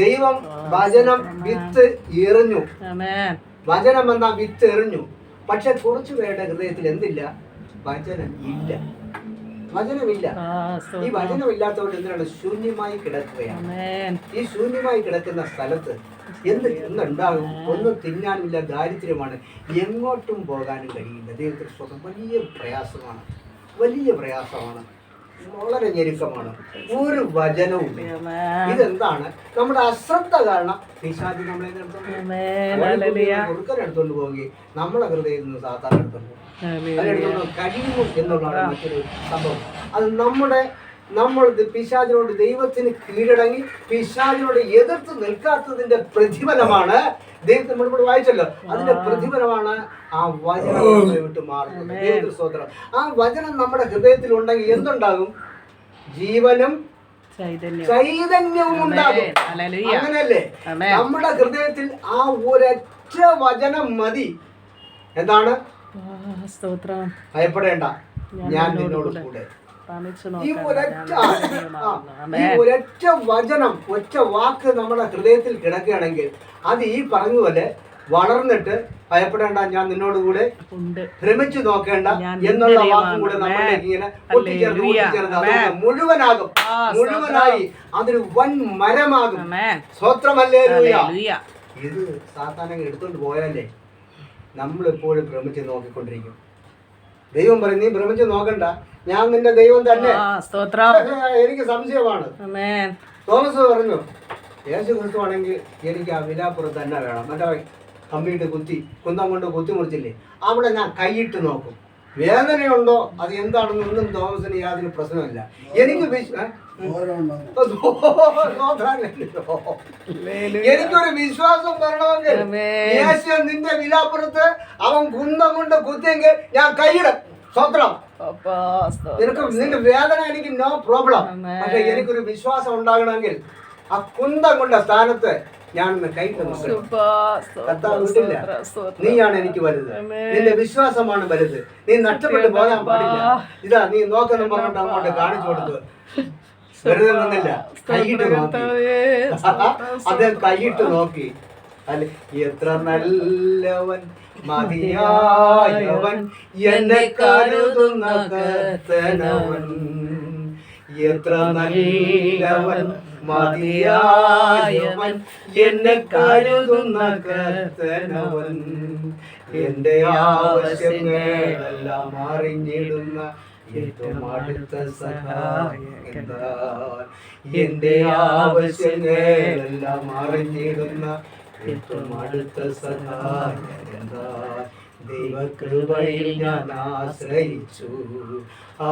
ദൈവം വചനം വിത്ത് എറിഞ്ഞു. വചനം എന്നാ വിത്ത് എറിഞ്ഞു. പക്ഷെ കുറച്ചു പേരുടെ ഹൃദയത്തിൽ എന്തില്ല? വചനം ഇല്ല. വചനമില്ല. ഈ വചനമില്ലാത്തവർ എന്തിനാണ്? ശൂന്യമായി കിടക്കുകയാണ്. ഈ ശൂന്യമായി കിടക്കുന്ന സ്ഥലത്ത് എന്തുണ്ടാകും? ഒന്നും തിന്നാനുമില്ല, ദാരിദ്ര്യമാണ്, എങ്ങോട്ടും പോകാനും കഴിയില്ല. ദൈവത്തിന് സ്വന്തം വലിയ പ്രയാസമാണ്, വലിയ പ്രയാസമാണ്, വളരെ ഞെരുക്കമാണ്. ഒരു വചനവും. ഇതെന്താണ്? നമ്മുടെ അശ്രദ്ധ കാരണം പിശാച് നമ്മളെ എടുത്തോണ്ട് പോവുകയും നമ്മളെ ഹൃദയത്തിൽ നിന്ന് സാധാരണ എടുത്തോണ്ട് പോകും. അതിനെടുത്തോണ്ട് കഴിയുന്നു എന്നുള്ളതാണ് മറ്റൊരു സംഭവം. അത് നമ്മൾ പിശാചിനോട് ദൈവത്തിന് കീഴടങ്ങി പിശാചിനോട് എതിർത്ത് നിൽക്കാത്തതിന്റെ പ്രതിഫലമാണ്. ദൈവത്തെ നമ്മളിവിടെ വായിച്ചല്ലോ, അതിന്റെ പ്രതിഫലമാണ് ആ വചനം വിട്ട് മാറുന്നത്. ദൈവത്തിന്റെ സ്തോത്രം. ആ വചനം നമ്മുടെ ഹൃദയത്തിൽ ഉണ്ടെങ്കിൽ എന്തുണ്ടാകും? ജീവനും ചൈതന്യവും ഉണ്ടാകും. അങ്ങനെയല്ലേ? നമ്മുടെ ഹൃദയത്തിൽ ആ ഒരൊറ്റ വചനം മതി. എന്താണ്? ഭയപ്പെടേണ്ട, ഞാൻ നിന്നോട് കൂടെ. ഈ ഒരൊറ്റ വചനം, ഒറ്റ വാക്ക് നമ്മുടെ ഹൃദയത്തിൽ കിടക്കുകയാണെങ്കിൽ അത് ഈ പറഞ്ഞതുപോലെ വളർന്നിട്ട് ഭയപ്പെടേണ്ട, ഞാൻ നിന്നോട് കൂടെ, ഭ്രമിച്ചു നോക്കേണ്ട എന്നുള്ള വാക്കും കൂടെ നമ്മളിലേക്ക് ഇങ്ങനെ ഒട്ടിച്ചേർന്ന് മുഴുവനാകും. മുഴുവനായി അതൊരു വൻ മരമാകും. സ്തോത്രമല്ലേ. ഇത് സാത്താനങ്ങൾ എടുത്തോണ്ട് പോയാലേ നമ്മളെപ്പോഴും ഭ്രമിച്ച് നോക്കിക്കൊണ്ടിരിക്കും. ദൈവം പറയും, നീ ഭ്രമിച്ച് നോക്കണ്ട, ഞാൻ നിന്റെ ദൈവം തന്നെ. എനിക്ക് സംശയമാണ്. തോമസ് പറഞ്ഞു, യേശു ക്രിസ്തു ആണെങ്കിൽ എനിക്ക് ആ വിലാപ്പുറത്ത് തന്നെ വേണം. മറ്റേ കമ്പിയിട്ട് കുന്തം കൊണ്ട് കുത്തി മുറിച്ചില്ലേ, അവിടെ ഞാൻ കൈയിട്ട് നോക്കും. വേദനയുണ്ടോ അത് എന്താണെന്നൊന്നും തോമസിന് യാതൊരു പ്രശ്നമില്ല. എനിക്ക് എനിക്കൊരു വിശ്വാസം വരണമെങ്കിൽ യേശു നിന്റെ വിലാപ്പുറത്ത് അവൻ കുന്തം കൊണ്ട് കുത്തിയെങ്കിൽ ഞാൻ കൈയിടും. സ്വത്രം. നിന്റെ വേദന എനിക്ക് നോ പ്രോബ്ലം. പക്ഷെ എനിക്കൊരു വിശ്വാസം ഉണ്ടാകണമെങ്കിൽ ആ കുന്തം കൊണ്ട സ്ഥാനത്ത് ഞാനൊന്ന് കൈയിട്ട് നോക്കണം. നീയാണ് എനിക്ക് വലുത്, നിന്റെ വിശ്വാസമാണ് വലുത്, നീ നഷ്ടപ്പെട്ടു പോകാൻ പാടില്ല. ഇതാ നീ നോക്കണം പറഞ്ഞിട്ട് അങ്ങോട്ട് കാണിച്ചു കൊടുത്തു. വെറുതെ നിന്നില്ല, കൈയിട്ട് നോക്കി. അദ്ദേഹം കൈയിട്ട് നോക്കി. അല്ലെ, എത്ര നല്ലവൻ മതിയായവൻ എന്നെ കരുതുന്ന കർത്തനവൻ, എത്ര നല്ലവൻ മതിയായവൻ എന്നെ കരുതുന്ന കർത്തനവൻ, എന്റെ ആവശ്യങ്ങളെല്ലാം അറിഞ്ഞിടുന്ന ഏറ്റവും അടുത്ത സഹായം. എന്റെ ആവശ്യങ്ങളെല്ലാം അറിഞ്ഞിടുന്ന ഏറ്റവും അടുത്ത സഹായം. ദൈവകൃപയിൽ ഞാൻ ആശ്രയിച്ചു,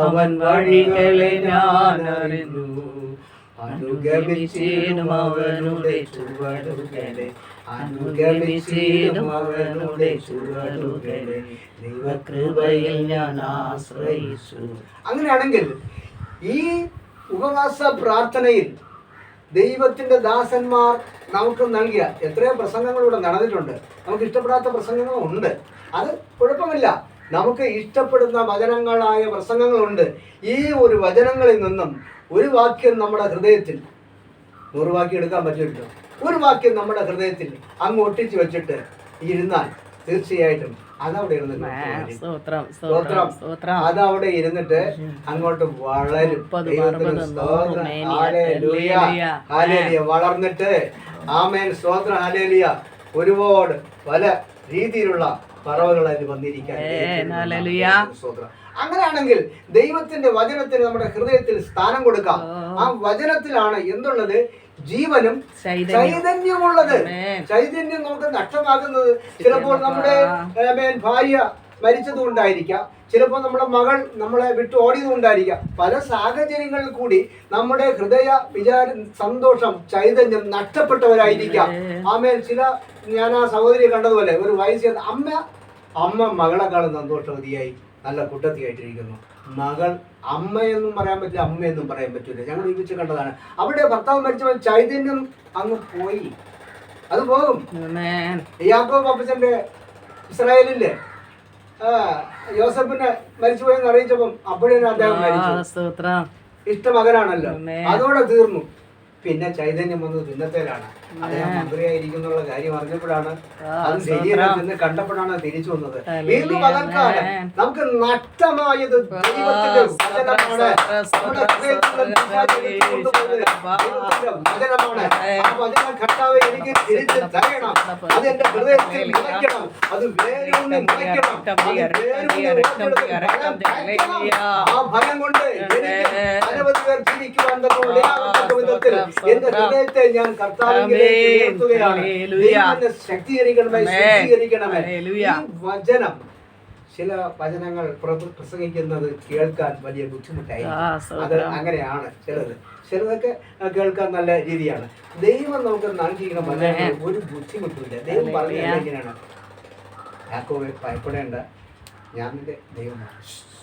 അവൻ വഴികളെ ഞാൻ അറിഞ്ഞു, അനുഗമിച്ചിടും അവനുടെ ചുവടുകളെ, അനുഗമിച്ചിടും അവനുടെ ചുവടുകളെ, ദൈവകൃപയിൽ ഞാൻ ആശ്രയിച്ചു. അങ്ങനെയാണെങ്കിൽ ഈ ഉപവാസ പ്രാർത്ഥനയിൽ ദൈവത്തിന്റെ ദാസന്മാർ നമുക്ക് നൽകിയ എത്രയോ പ്രസംഗങ്ങൾ ഇവിടെ നടന്നിട്ടുണ്ട്. നമുക്ക് ഇഷ്ടപ്പെടാത്ത പ്രസംഗങ്ങളും ഉണ്ട്, അത് കുഴപ്പമില്ല. നമുക്ക് ഇഷ്ടപ്പെടുന്ന വചനങ്ങളായ പ്രസംഗങ്ങളുണ്ട്. ഈ ഒരു വചനങ്ങളിൽ നിന്നും ഒരു വാക്യം നമ്മുടെ ഹൃദയത്തിൽ, 100 വാക്യം എടുക്കാൻ പറ്റില്ലല്ലോ, ഒരു വാക്യം നമ്മുടെ ഹൃദയത്തിൽ അങ്ങ് ഒട്ടിച്ചു വെച്ചിട്ട് ഇരുന്നാൽ തീർച്ചയായിട്ടും അതവിടെ ഇരുന്നിട്ട് അതവിടെ ഇരുന്നിട്ട് അങ്ങോട്ട് വളരും. വളർന്നിട്ട് ആമേൻ സ്തോത്രം ഹല്ലേലൂയ. ഒരുപാട് പല രീതിയിലുള്ള പറവകൾ അതിൽ വന്നിരിക്കാൻ. അങ്ങനെയാണെങ്കിൽ ദൈവത്തിന്റെ വചനത്തിന് നമ്മുടെ ഹൃദയത്തിൽ സ്ഥാനം കൊടുക്കാം. ആ വചനത്തിലാണ് എന്തുള്ളത്? ജീവനും ചൈതന്യമുള്ളത്. ചൈതന്യം നമുക്ക് നഷ്ടമാകുന്നത് ചിലപ്പോൾ നമ്മുടെ ഭാര്യ മരിച്ചതുകൊണ്ടായിരിക്കാം, ചിലപ്പോൾ നമ്മുടെ മകൾ നമ്മളെ വിട്ടു ഓടിയതുകൊണ്ടായിരിക്കാം. പല സാഹചര്യങ്ങളിൽ കൂടി നമ്മുടെ ഹൃദയ സന്തോഷം, ചൈതന്യം നഷ്ടപ്പെട്ടവരായിരിക്കാം. ആമേൻ. ഞാൻ ആ സഹോദരിയെ കണ്ടതുപോലെ ഒരു വയസ്സ് അമ്മ മകളെക്കാളും സന്തോഷവതിയായി നല്ല കുട്ടത്തിയായിട്ടിരിക്കുന്നു. മകൾ അമ്മയെന്നും പറയാൻ പറ്റില്ല, അമ്മയെന്നും പറയാൻ പറ്റില്ല. ഞങ്ങൾ ഒരുമിച്ച് കണ്ടതാണ്. അവിടെ ഭർത്താവ് മരിച്ചവൻ ചൈതന്യം അങ്ങ് പോയി. അത് പോകും. ആമേൻ. യാക്കോബ് അപ്പച്ചന്റെ ഇസ്രായേലില്ലേ യോസഫിനെ മരിച്ചുപോയെന്ന് അറിയിച്ചപ്പം അപ്പോഴേ അദ്ദേഹം മരിച്ചു. സ്തോത്രം. ഇഷ്ട മകനാണല്ലോ, അതോടെ തീർന്നു. പിന്നെ ചൈതന്യം വന്നത് പിന്നത്തേലാണ്. അദ്ദേഹം മന്ത്രിയായിരിക്കുന്നുള്ള കാര്യം അറിഞ്ഞപ്പോഴാണ്, അത് ശരീരത്തിൽ കണ്ടപ്പോഴാണ് തിരിച്ചു വന്നത്. വീണ്ടും പകൽക്കാലം നമുക്ക് നഷ്ടമായത് ദൈവത്തിന്റെ വചനമാണ്. നമ്മുടെ വചനമാണ്. ആ വചനം കർത്താവേ എനിക്ക് തിരിച്ച് തരണം. അത് എന്റെ ഹൃദയത്തിൽ മുളയ്ക്കണം. അത് വേരൂന്നി മുളയ്ക്കണം. ആ ഭയം കൊണ്ട് എനിക്ക് അനവധി പേർ ജീവിക്കുവാൻ തക്കവണ്ണം വിധത്തിൽ എന്റെ ഹൃദയത്തെ ഞാൻ കർത്താവിലേക്ക് ഉയർത്തുകയാണ്. ദൈവത്തെ ശക്തീകരിക്കണമേ, ശുദ്ധീകരിക്കണമേ. ഈ വചനം, ചില വചനങ്ങൾ പ്രസംഗിക്കുന്നത് കേൾക്കാൻ വലിയ ബുദ്ധിമുട്ടായി. അത് അങ്ങനെയാണ്. ചിലതൊക്കെ കേൾക്കാൻ നല്ല രീതിയാണ്. ദൈവം നമുക്ക് നൽകിയിരിക്കുന്ന വചനങ്ങൾ ഒരു ബുദ്ധിമുട്ടില്ല. ദൈവം പറഞ്ഞത് എങ്ങനെയാണ്? യാക്കോബേ ഭയപ്പെടേണ്ട, ഞാൻ നിന്റെ ദൈവമാണ്.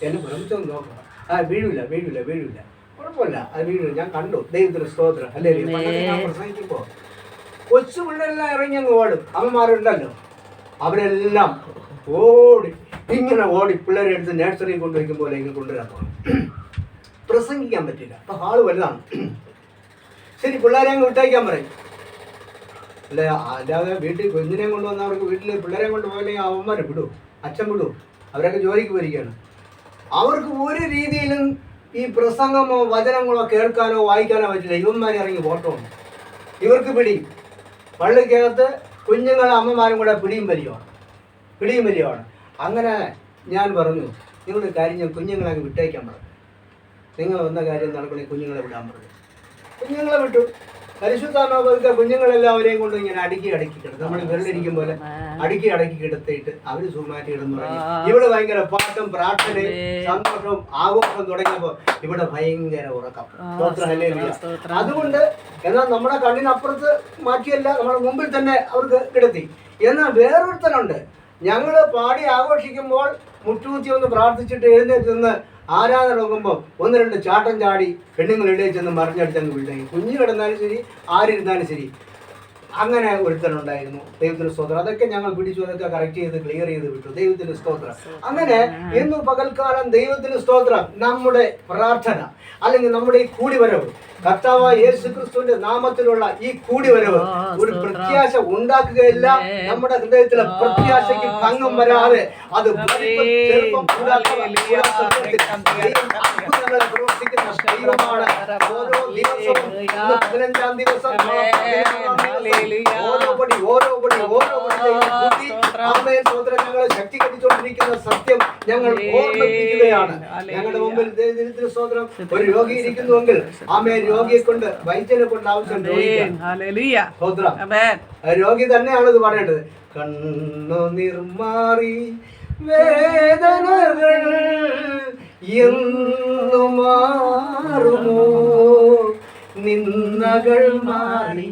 എന്നെ ഭ്രമിച്ചൊന്നും നോക്കണം. വീഴില്ല വീഴില്ല വീഴില്ല, കുഴപ്പമില്ല, അത് വീഴും. ഞാൻ കണ്ടു. ദൈവത്തിന് സ്തോത്രം. അല്ലേ? ഞാൻ പ്രസംഗിക്കുമ്പോ കൊച്ചു പിള്ളേരെല്ലാം ഇറങ്ങി അങ്ങ് ഓടും. അമ്മമാരുണ്ടല്ലോ, അവരെല്ലാം ഓടി ഇങ്ങനെ ഓടി പിള്ളേരെ എടുത്ത് നഴ്സറി കൊണ്ടുവയ്ക്കും പോലെ ഇങ്ങനെ കൊണ്ടുവരാൻ തോന്നും. പ്രസംഗിക്കാൻ പറ്റില്ല. അപ്പൊ ഹാള് വലുതാണ്. ശരി, പിള്ളേരെ അങ്ങ് വിട്ടയക്കാൻ പറയും. അല്ലാതെ വീട്ടിൽ കുഞ്ഞിനെ കൊണ്ടുവന്നവർക്ക് വീട്ടിൽ പിള്ളേരെ കൊണ്ട് പോയില്ലെങ്കിൽ അവന്മാരെ വിടും, അച്ഛൻ വിടും. അവരൊക്കെ ജോലിക്ക് പോയിരിക്കുകയാണ്. അവർക്ക് ഒരു രീതിയിലും ഈ പ്രസംഗമോ വചനങ്ങളോ കേൾക്കാനോ വായിക്കാനോ പറ്റില്ല. ഇവന്മാരെ ഇറങ്ങി ഓട്ടമാണ്. ഇവർക്ക് പിടിയും. പള്ളിക്കകത്ത് കുഞ്ഞുങ്ങളെ അമ്മമാരും കൂടെ പിടിയും വലിയമാണ്. അങ്ങനെ ഞാൻ പറഞ്ഞു, നിങ്ങളുടെ കാര്യം ഞാൻ കുഞ്ഞുങ്ങളെ അങ്ങ് വിട്ടയക്കാൻ പറഞ്ഞു. നിങ്ങൾ വന്ന കാര്യം നടക്കണേ, കുഞ്ഞുങ്ങളെ വിടാൻ പറഞ്ഞു. കുഞ്ഞുങ്ങളെ വിട്ടു. പരിശുദ്ധാത്മാവ് കുഞ്ഞുങ്ങളെല്ലാവരെയും കൊണ്ട് ഇങ്ങനെ അടുക്കി കിടന്നു. നമ്മൾ വെള്ളിരിക്കും പോലെ അടുക്കി കിടത്തിയിട്ട് അവര് സുഖമാറ്റി ഇടുന്നു പറഞ്ഞു. ഇവിടെ ഭയങ്കര പാട്ടും പ്രാർത്ഥനയും സന്തോഷവും ആഘോഷവും തുടങ്ങിയപ്പോ ഇവിടെ ഭയങ്കര ഉറക്കം. അതുകൊണ്ട് എന്നാൽ നമ്മുടെ കണ്ണിനപ്പുറത്ത് മാറ്റിയല്ല, നമ്മുടെ മുമ്പിൽ തന്നെ അവർക്ക് കിടത്തി. എന്നാൽ വേറൊരുത്തനുണ്ട്, ഞങ്ങള് പാടി ആഘോഷിക്കുമ്പോൾ മുട്ടുകുത്തി ഒന്ന് പ്രാർത്ഥിച്ചിട്ട് എഴുന്നേറ്റ് നിന്ന് ആരാധന നോക്കുമ്പോൾ ഒന്ന് രണ്ട് ചാട്ടം ചാടി പെണ്ണുങ്ങൾ ഇടയിൽ ചെന്ന് മറിഞ്ഞടിച്ചങ്ങ് വീഴും. കുഞ്ഞു കിടന്നാലും ശരി, ആരിരുന്നാലും ശരി. അങ്ങനെ ഒരുത്തനുണ്ടായിരുന്നു. ദൈവത്തിന് സ്തോത്രം. അതൊക്കെ ഞങ്ങൾ പിടിച്ചു, അതൊക്കെ കറക്റ്റ് ചെയ്ത് ക്ലിയർ ചെയ്ത് വിട്ടു. ദൈവത്തിന് സ്തോത്രം. അങ്ങനെ ഇന്നു പകൽക്കാലം ദൈവത്തിന് സ്തോത്രം. നമ്മുടെ പ്രാർത്ഥന അല്ലെങ്കിൽ നമ്മുടെ ഈ കൂടിവരവ്, കർത്താവായ യേശുക്രിസ്തുവിന്റെ നാമത്തിലുള്ള ഈ കൂടിവരവ് ഒരു പ്രത്യാശ ഉണ്ടാക്കുകയില്ല. നമ്മുടെ ഹൃദയത്തിലെ പ്രത്യാശയ്ക്ക് ഭംഗം വരാതെ അത് ചെറുപ്പം പ്രവർത്തിക്കുന്ന ദൈവമാണ്. ഓരോ ദിവസവും 15-ാം ദിവസം ഓരോ പടി ഞങ്ങളെ ശക്തി കടിച്ചുകൊണ്ടിരിക്കുന്ന സത്യം ഞങ്ങൾ ഓർമ്മിപ്പിക്കുകയാണ്. ഞങ്ങളുടെ മുമ്പിൽ സ്തോത്രം ഒരു രോഗി ഇരിക്കുന്നുവെങ്കിൽ ആമേൻ, രോഗിയെ കൊണ്ട് വൈദ്യനെ കൊണ്ട് ആവശ്യം രോഗി തന്നെയാണ് ഇത് പറയേണ്ടത്. കണ്ണു നിർമാറി വേദനകൾ എന്നു മാറുമോ, നിന്ദകൾ മാറി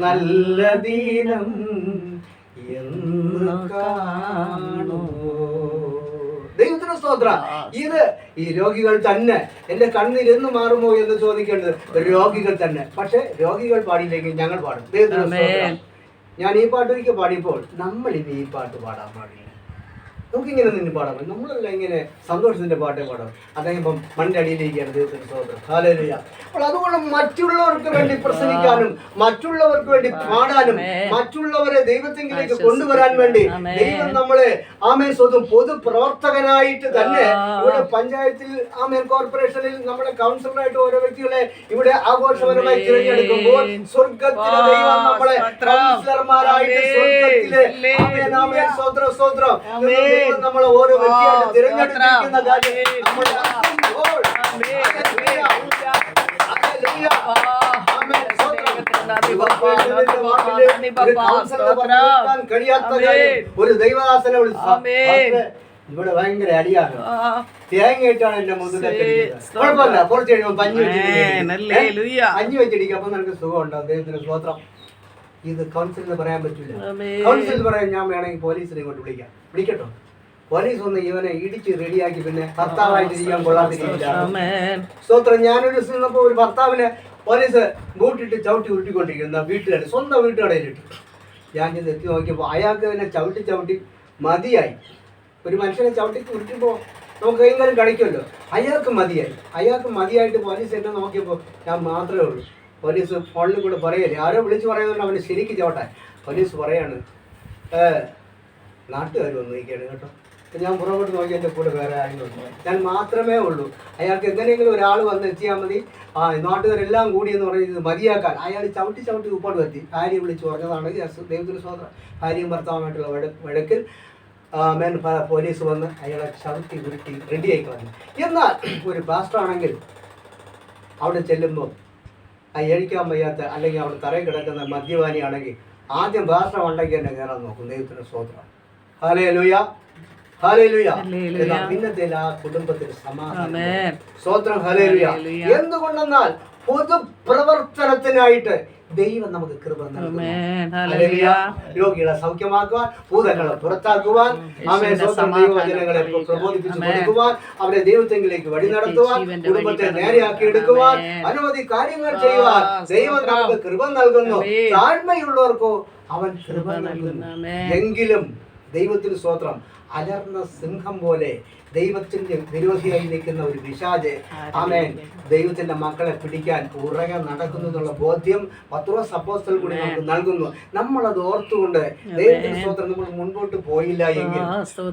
നല്ല ദീനം എന്ന് കാണുമോ. ദൈവത്തിന് സ്തോത്രം. ഇത് ഈ രോഗികൾ തന്നെ, എന്റെ കണ്ണിൽ എന്ന് മാറുമോ എന്ന് ചോദിക്കേണ്ടത് രോഗികൾ തന്നെ. പക്ഷെ രോഗികൾ പാടിയില്ലെങ്കിൽ ഞങ്ങൾ പാടും. ദൈവത്തിന് സ്തോത്രം. ഞാൻ ഈ പാട്ട് ഒരിക്കൽ പാടിയപ്പോൾ നമ്മളിനി ഈ പാട്ട് പാടാൻ പാടില്ല. നമുക്കിങ്ങനെ നിന്ന് പാടാൻ പറ്റും. നമ്മളല്ല ഇങ്ങനെ സന്തോഷത്തിന്റെ പാട്ടേ പാടാം. അദ്ദേഹം ഇപ്പം മണ്ണിന്റെ അടിയിലിരിക്കുകയാണ്. ദൈവത്തിന് സ്തോത്രം. ഹല്ലേലൂയ. അപ്പോൾ അതുകൊണ്ട് മറ്റുള്ളവർക്ക് വേണ്ടി പ്രസംഗിക്കാനും മറ്റുള്ളവർക്ക് വേണ്ടി പാടാനും മറ്റുള്ളവരെ ദൈവത്തിലേക്ക് കൊണ്ടുവരാൻ വേണ്ടി ദൈവം നമ്മളെ ആമേൻ സ്വന്തം പൊതുപ്രവർത്തകനായിട്ട് തന്നെ ഇവിടെ പഞ്ചായത്തിൽ ആമേൻ കോർപ്പറേഷനിൽ നമ്മുടെ കൗൺസിലറായിട്ട് ഓരോ വ്യക്തികളെ ഇവിടെ ആഘോഷപരമായി തിരഞ്ഞെടുക്കുമ്പോൾ സ്വർഗത്തിലെ ദൈവം നമ്മളെ കൗൺസിലർമാരായിട്ട് സ്വർഗത്തിലെ ആമേൻ ആമേൻ സ്തോത്രം സ്തോത്രം നമ്മളെ ഓരോ വ്യക്തിയായിട്ട് തിരഞ്ഞെടുത്തിരിക്കുന്ന കാര്യം നമ്മൾ കഴിയാത്ത ഒരു ദൈവദാസനെ ഇവിടെ ഭയങ്കര അടിയാണ്. തേങ്ങയിട്ടാണ് എന്റെ മുതലൊക്കെ. കുഴപ്പമില്ല, കുറച്ച് കഴിയുമ്പോൾ പഞ്ഞി വെച്ചിടിക്കും. അപ്പൊ നിനക്ക് സുഖം ഉണ്ടാവും. ദൈവത്തിന് സ്തോത്രം. ഇത് കൗൺസിലിന് പറയാൻ പറ്റില്ല. കൗൺസിലിൽ പറയാൻ ഞാൻ വേണമെങ്കിൽ പോലീസിനെ ഇങ്ങോട്ട് വിളിക്കട്ടോ. പോലീസ് ഒന്ന് ഇവനെ ഇടിച്ച് റെഡിയാക്കി പിന്നെ ഭർത്താവായിട്ട് ഇരിക്കാൻ കൊള്ളാതിരിക്കില്ല. സ്തോത്രം. ഞാനൊരു ഒരു ഭർത്താവിനെ പോലീസ് ബൂട്ടിട്ട് ചവിട്ടി ഉരുട്ടിക്കൊണ്ടിരിക്കുന്ന വീട്ടുകാർ സ്വന്തം വീട്ടുകടയിലിട്ടു. ഞാൻ ചെന്ന് എത്തി നോക്കിയപ്പോൾ അയാൾക്ക് തന്നെ ചവിട്ടി മതിയായി. ഒരു മനുഷ്യനെ ചവിട്ടി ഉരുട്ടിപ്പോൾ നമുക്ക് കൈകാര്യം കളിക്കുമല്ലോ. അയാൾക്ക് മതിയായിട്ട് പോലീസ് എന്നെ നോക്കിയപ്പോൾ ഞാൻ മാത്രമേ ഉള്ളൂ. പോലീസ് ഫോണിൽ കൂടെ പറയല്ലേ, ആരോ വിളിച്ച് പറയുന്നുണ്ട് അവന് ശരിക്ക് ചവിട്ടാൻ. പോലീസ് പറയാണ് നാട്ടുകാർ വന്ന് നിൽക്കുകയാണ് കേട്ടോ. ഞാൻ പുറകോട്ട് നോക്കി എൻ്റെ കൂടെ വേറെ ആരെങ്കിലും ഞാൻ മാത്രമേ ഉള്ളൂ. അയാൾക്ക് എങ്ങനെയെങ്കിലും ഒരാൾ വന്ന് എത്തിയാൽ മതി. നാട്ടുകാരെല്ലാം കൂടി എന്ന് പറയുന്നത് മതിയാക്കാൻ അയാൾ ചവിട്ടി ഉപ്പാട് എത്തി. ഭാര്യ വിളിച്ച് പറഞ്ഞതാണ്. ദൈവത്തിന് സ്വതന്ത്രം. ഭാര്യയും ഭർത്താവുമായിട്ടുള്ള വഴക്കിൽ പോലീസ് വന്ന് അയാളെ ചവിട്ടി ഉരുട്ടി റെഡിയായി കളഞ്ഞു. എന്നാൽ ഒരു പാസ്റ്ററാണെങ്കിൽ അവിടെ ചെല്ലുമ്പോൾ എഴിക്കാൻ വയ്യാത്ത അല്ലെങ്കിൽ അവിടെ തറയിൽ കിടക്കുന്ന മദ്യപാനിയാണെങ്കിൽ ആദ്യം പാസ്റ്റർ ഉണ്ടെങ്കിൽ തന്നെ കയറാൻ നോക്കും. ദൈവത്തിന് സ്വതന്ത്രം. ഹല്ലേലൂയ. പിന്നത്തെ ആ കുടുംബത്തിന് സമാധാനം. സ്വതന്ത്രം. ഹല്ലേലൂയ. എന്തുകൊണ്ടെന്നാൽ പൊതുപ്രവർത്തനത്തിനായിട്ട് ദൈവം നമുക്ക് കൃപ നൽകുന്നു. രോഗികളെ സൗഖ്യമാക്കുവാൻ, ഭൂതങ്ങളെ പുറത്താക്കുവാൻ, ദൈവവചനങ്ങളെ പ്രബോധിപ്പിച്ചു കൊടുക്കുവാൻ, അവരെ ദൈവത്തെങ്കിലേക്ക് വഴി നടത്തുവാൻ, കുടുംബത്തെ നേരെയാക്കി എടുക്കുവാൻ, അനവധി കാര്യങ്ങൾ ചെയ്യുവാൻ ദൈവം നമുക്ക് കൃപ നൽകുന്നു. താഴ്മയുള്ളവർക്കോ അവൻ കൃപ നൽകുന്നു. എങ്കിലും ദൈവത്തിന് സ്തോത്രം, അലർന്ന സിംഹം പോലെ ദൈവത്തിന്റെ വിരോധിയായി നിൽക്കുന്ന ഒരു പിശാച് ആമേൻ ദൈവത്തിന്റെ മക്കളെ പിടിക്കാൻ ഉറകെ നടക്കുന്നു എന്നുള്ള ബോധ്യം പത്രോസ് അപ്പോസ്തലൻ കൂടി നമുക്ക് നൽകുന്നു. നമ്മളത് ഓർത്തുകൊണ്ട് ദൈവത്തിന്റെ സ്തോത്രം നമ്മൾ മുൻപോട്ട് പോയില്ല എങ്കിൽ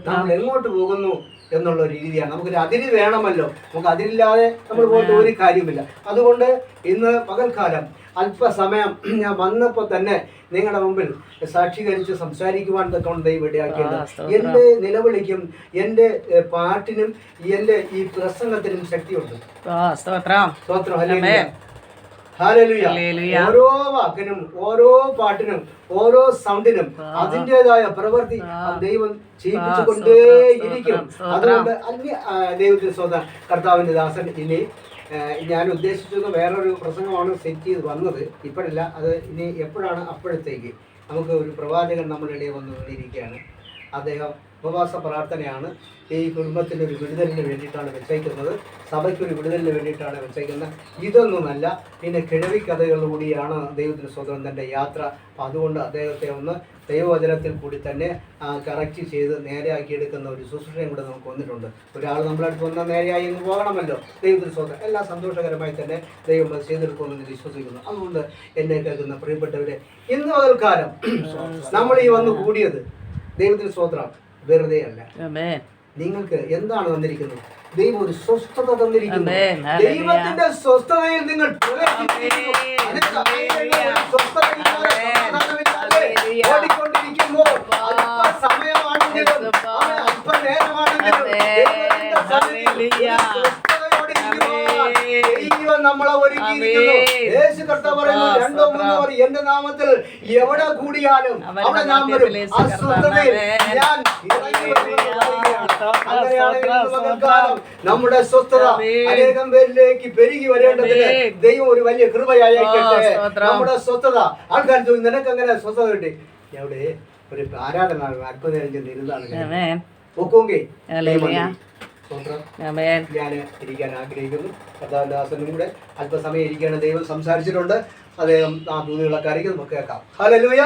നമ്മൾ എങ്ങോട്ട് പോകുന്നു എന്നുള്ള ഒരു രീതിയാണ്. നമുക്കൊരു അതിര് വേണമല്ലോ. നമുക്ക് അതിരില്ലാതെ നമ്മൾ പോയിട്ട് ഒരു കാര്യമില്ല. അതുകൊണ്ട് ഇന്ന് പകൽക്കാലം അല്പസമയം ഞാൻ വന്നപ്പോൾ തന്നെ നിങ്ങളുടെ മുമ്പിൽ സാക്ഷീകരിച്ച് സംസാരിക്കുവാൻ തക്കൊണ്ട് ദൈവം ഇടയാക്കിയത്. എൻ്റെ നിലവിളിക്കും എൻ്റെ പാട്ടിനും എൻ്റെ ഈ പ്രസംഗത്തിനും ശക്തിയുണ്ട്. ഓരോ വാക്കിനും ഓരോ പാട്ടിനും ഓരോ സൗണ്ടിനും അതിൻ്റെതായ പ്രവൃത്തി ദൈവം ചെയ്യിപ്പിച്ചുകൊണ്ടേയിരിക്കും. അതുകൊണ്ട് ദൈവത്തിന് സ്വന്തം കർത്താവിൻ്റെ ദാസൻ ഇനി ഞാൻ ഉദ്ദേശിച്ചത് വേറൊരു പ്രസംഗമാണ് സെറ്റ് ചെയ്ത് വന്നത്. ഇപ്പോഴല്ല, അത് ഇനി എപ്പോഴാണ് അപ്പോഴത്തേക്ക് നമുക്ക് ഒരു പ്രവാചകൻ നമ്മളുടെ ഇടയിൽ വന്നിരിക്കുകയാണ്. അദ്ദേഹം ഉപവാസ പ്രാർത്ഥനയാണ്. ഈ കുടുംബത്തിൻ്റെ ഒരു വിടുതലിന് വേണ്ടിയിട്ടാണ് വെച്ചേക്കുന്നത്. സഭയ്ക്കൊരു വിടുതലിന് വേണ്ടിയിട്ടാണ് വെച്ചേക്കുന്നത്. ഇതൊന്നുമല്ല, പിന്നെ കിഴവിക്കഥകളിലൂടെയാണ് ദൈവത്തിന് സ്വതന്ത്രം തൻ്റെ യാത്ര. അപ്പം അതുകൊണ്ട് അദ്ദേഹത്തെ ഒന്ന് ദൈവവചനത്തിൽ കൂടി തന്നെ കറക്റ്റ് ചെയ്ത് നേരെയാക്കിയെടുക്കുന്ന ഒരു ശുശ്രൂഷയും കൂടെ നമുക്ക് വന്നിട്ടുണ്ട്. ഒരാൾ നമ്മളടുത്ത് വന്നാൽ നേരെയായി എന്ന് പോകണമല്ലോ. ദൈവത്തിന് സ്വതന്ത്രം എല്ലാം സന്തോഷകരമായി തന്നെ ദൈവം അത് ചെയ്തെടുക്കുമെന്ന് വിശ്വസിക്കുന്നു. അതുകൊണ്ട് എന്നെ കേൾക്കുന്ന പ്രിയപ്പെട്ടവരെ, ഇന്ന് പകൽക്കാലം നമ്മൾ ഈ വന്ന് കൂടിയത് ദൈവത്തിന് സ്തോത്രം വെറുതെ അല്ല. നിങ്ങൾക്ക് എന്താണ് തന്നിരിക്കുന്നത്? ദൈവം ഒരു സ്വസ്ഥത തന്നിരിക്കുന്നു. ദൈവത്തിന്റെ സ്വസ്ഥതയിൽ നിങ്ങൾ ഓടിക്കൊണ്ടിരിക്കുമ്പോൾ അല്പസമയമാണെങ്കിലും അല്പനേരമാണെങ്കിലും ദൈവം നമ്മളെ ഒരുക്കിയിരിക്കുന്നു. യേശു കർത്താവ് പറയുന്നു, 2 3 പേർ എന്റെ നാമത്തിൽ എവിടെ കൂടിയാലും അവിടെ ഞാൻ വരും. ആ സ്വസ്ഥതയിൽ ഞാൻ നമ്മുടെ സ്വസ്ഥത അനേകം പേരിലേക്ക് പെരുകി വരേണ്ടതിന് ദൈവം ഒരു വലിയ കൃപയായിക്കട്ടെ. നമ്മുടെ സ്വസ്ഥത ആൾക്കാർ ചോദിക്കും, നിനക്ക് അങ്ങനെ സ്വസ്ഥത കിട്ടി? എവിടെ ഒരു ആരാധന അല്പനേരം ചെന്നിരുന്നാണ് ഒക്കെങ്കിൽ ഞാൻ ഇരിക്കാൻ ആഗ്രഹിക്കുന്നു. കർത്താവിന്റെ കൂടെ അല്പസമയം ഇരിക്കുകയാണ്. ദൈവം സംസാരിച്ചിട്ടുണ്ട്. അദ്ദേഹം ആ ദൂതുകളൊക്കെ അറിയിക്കും. നമുക്ക് കേൾക്കാം. ഹല്ലേലൂയ.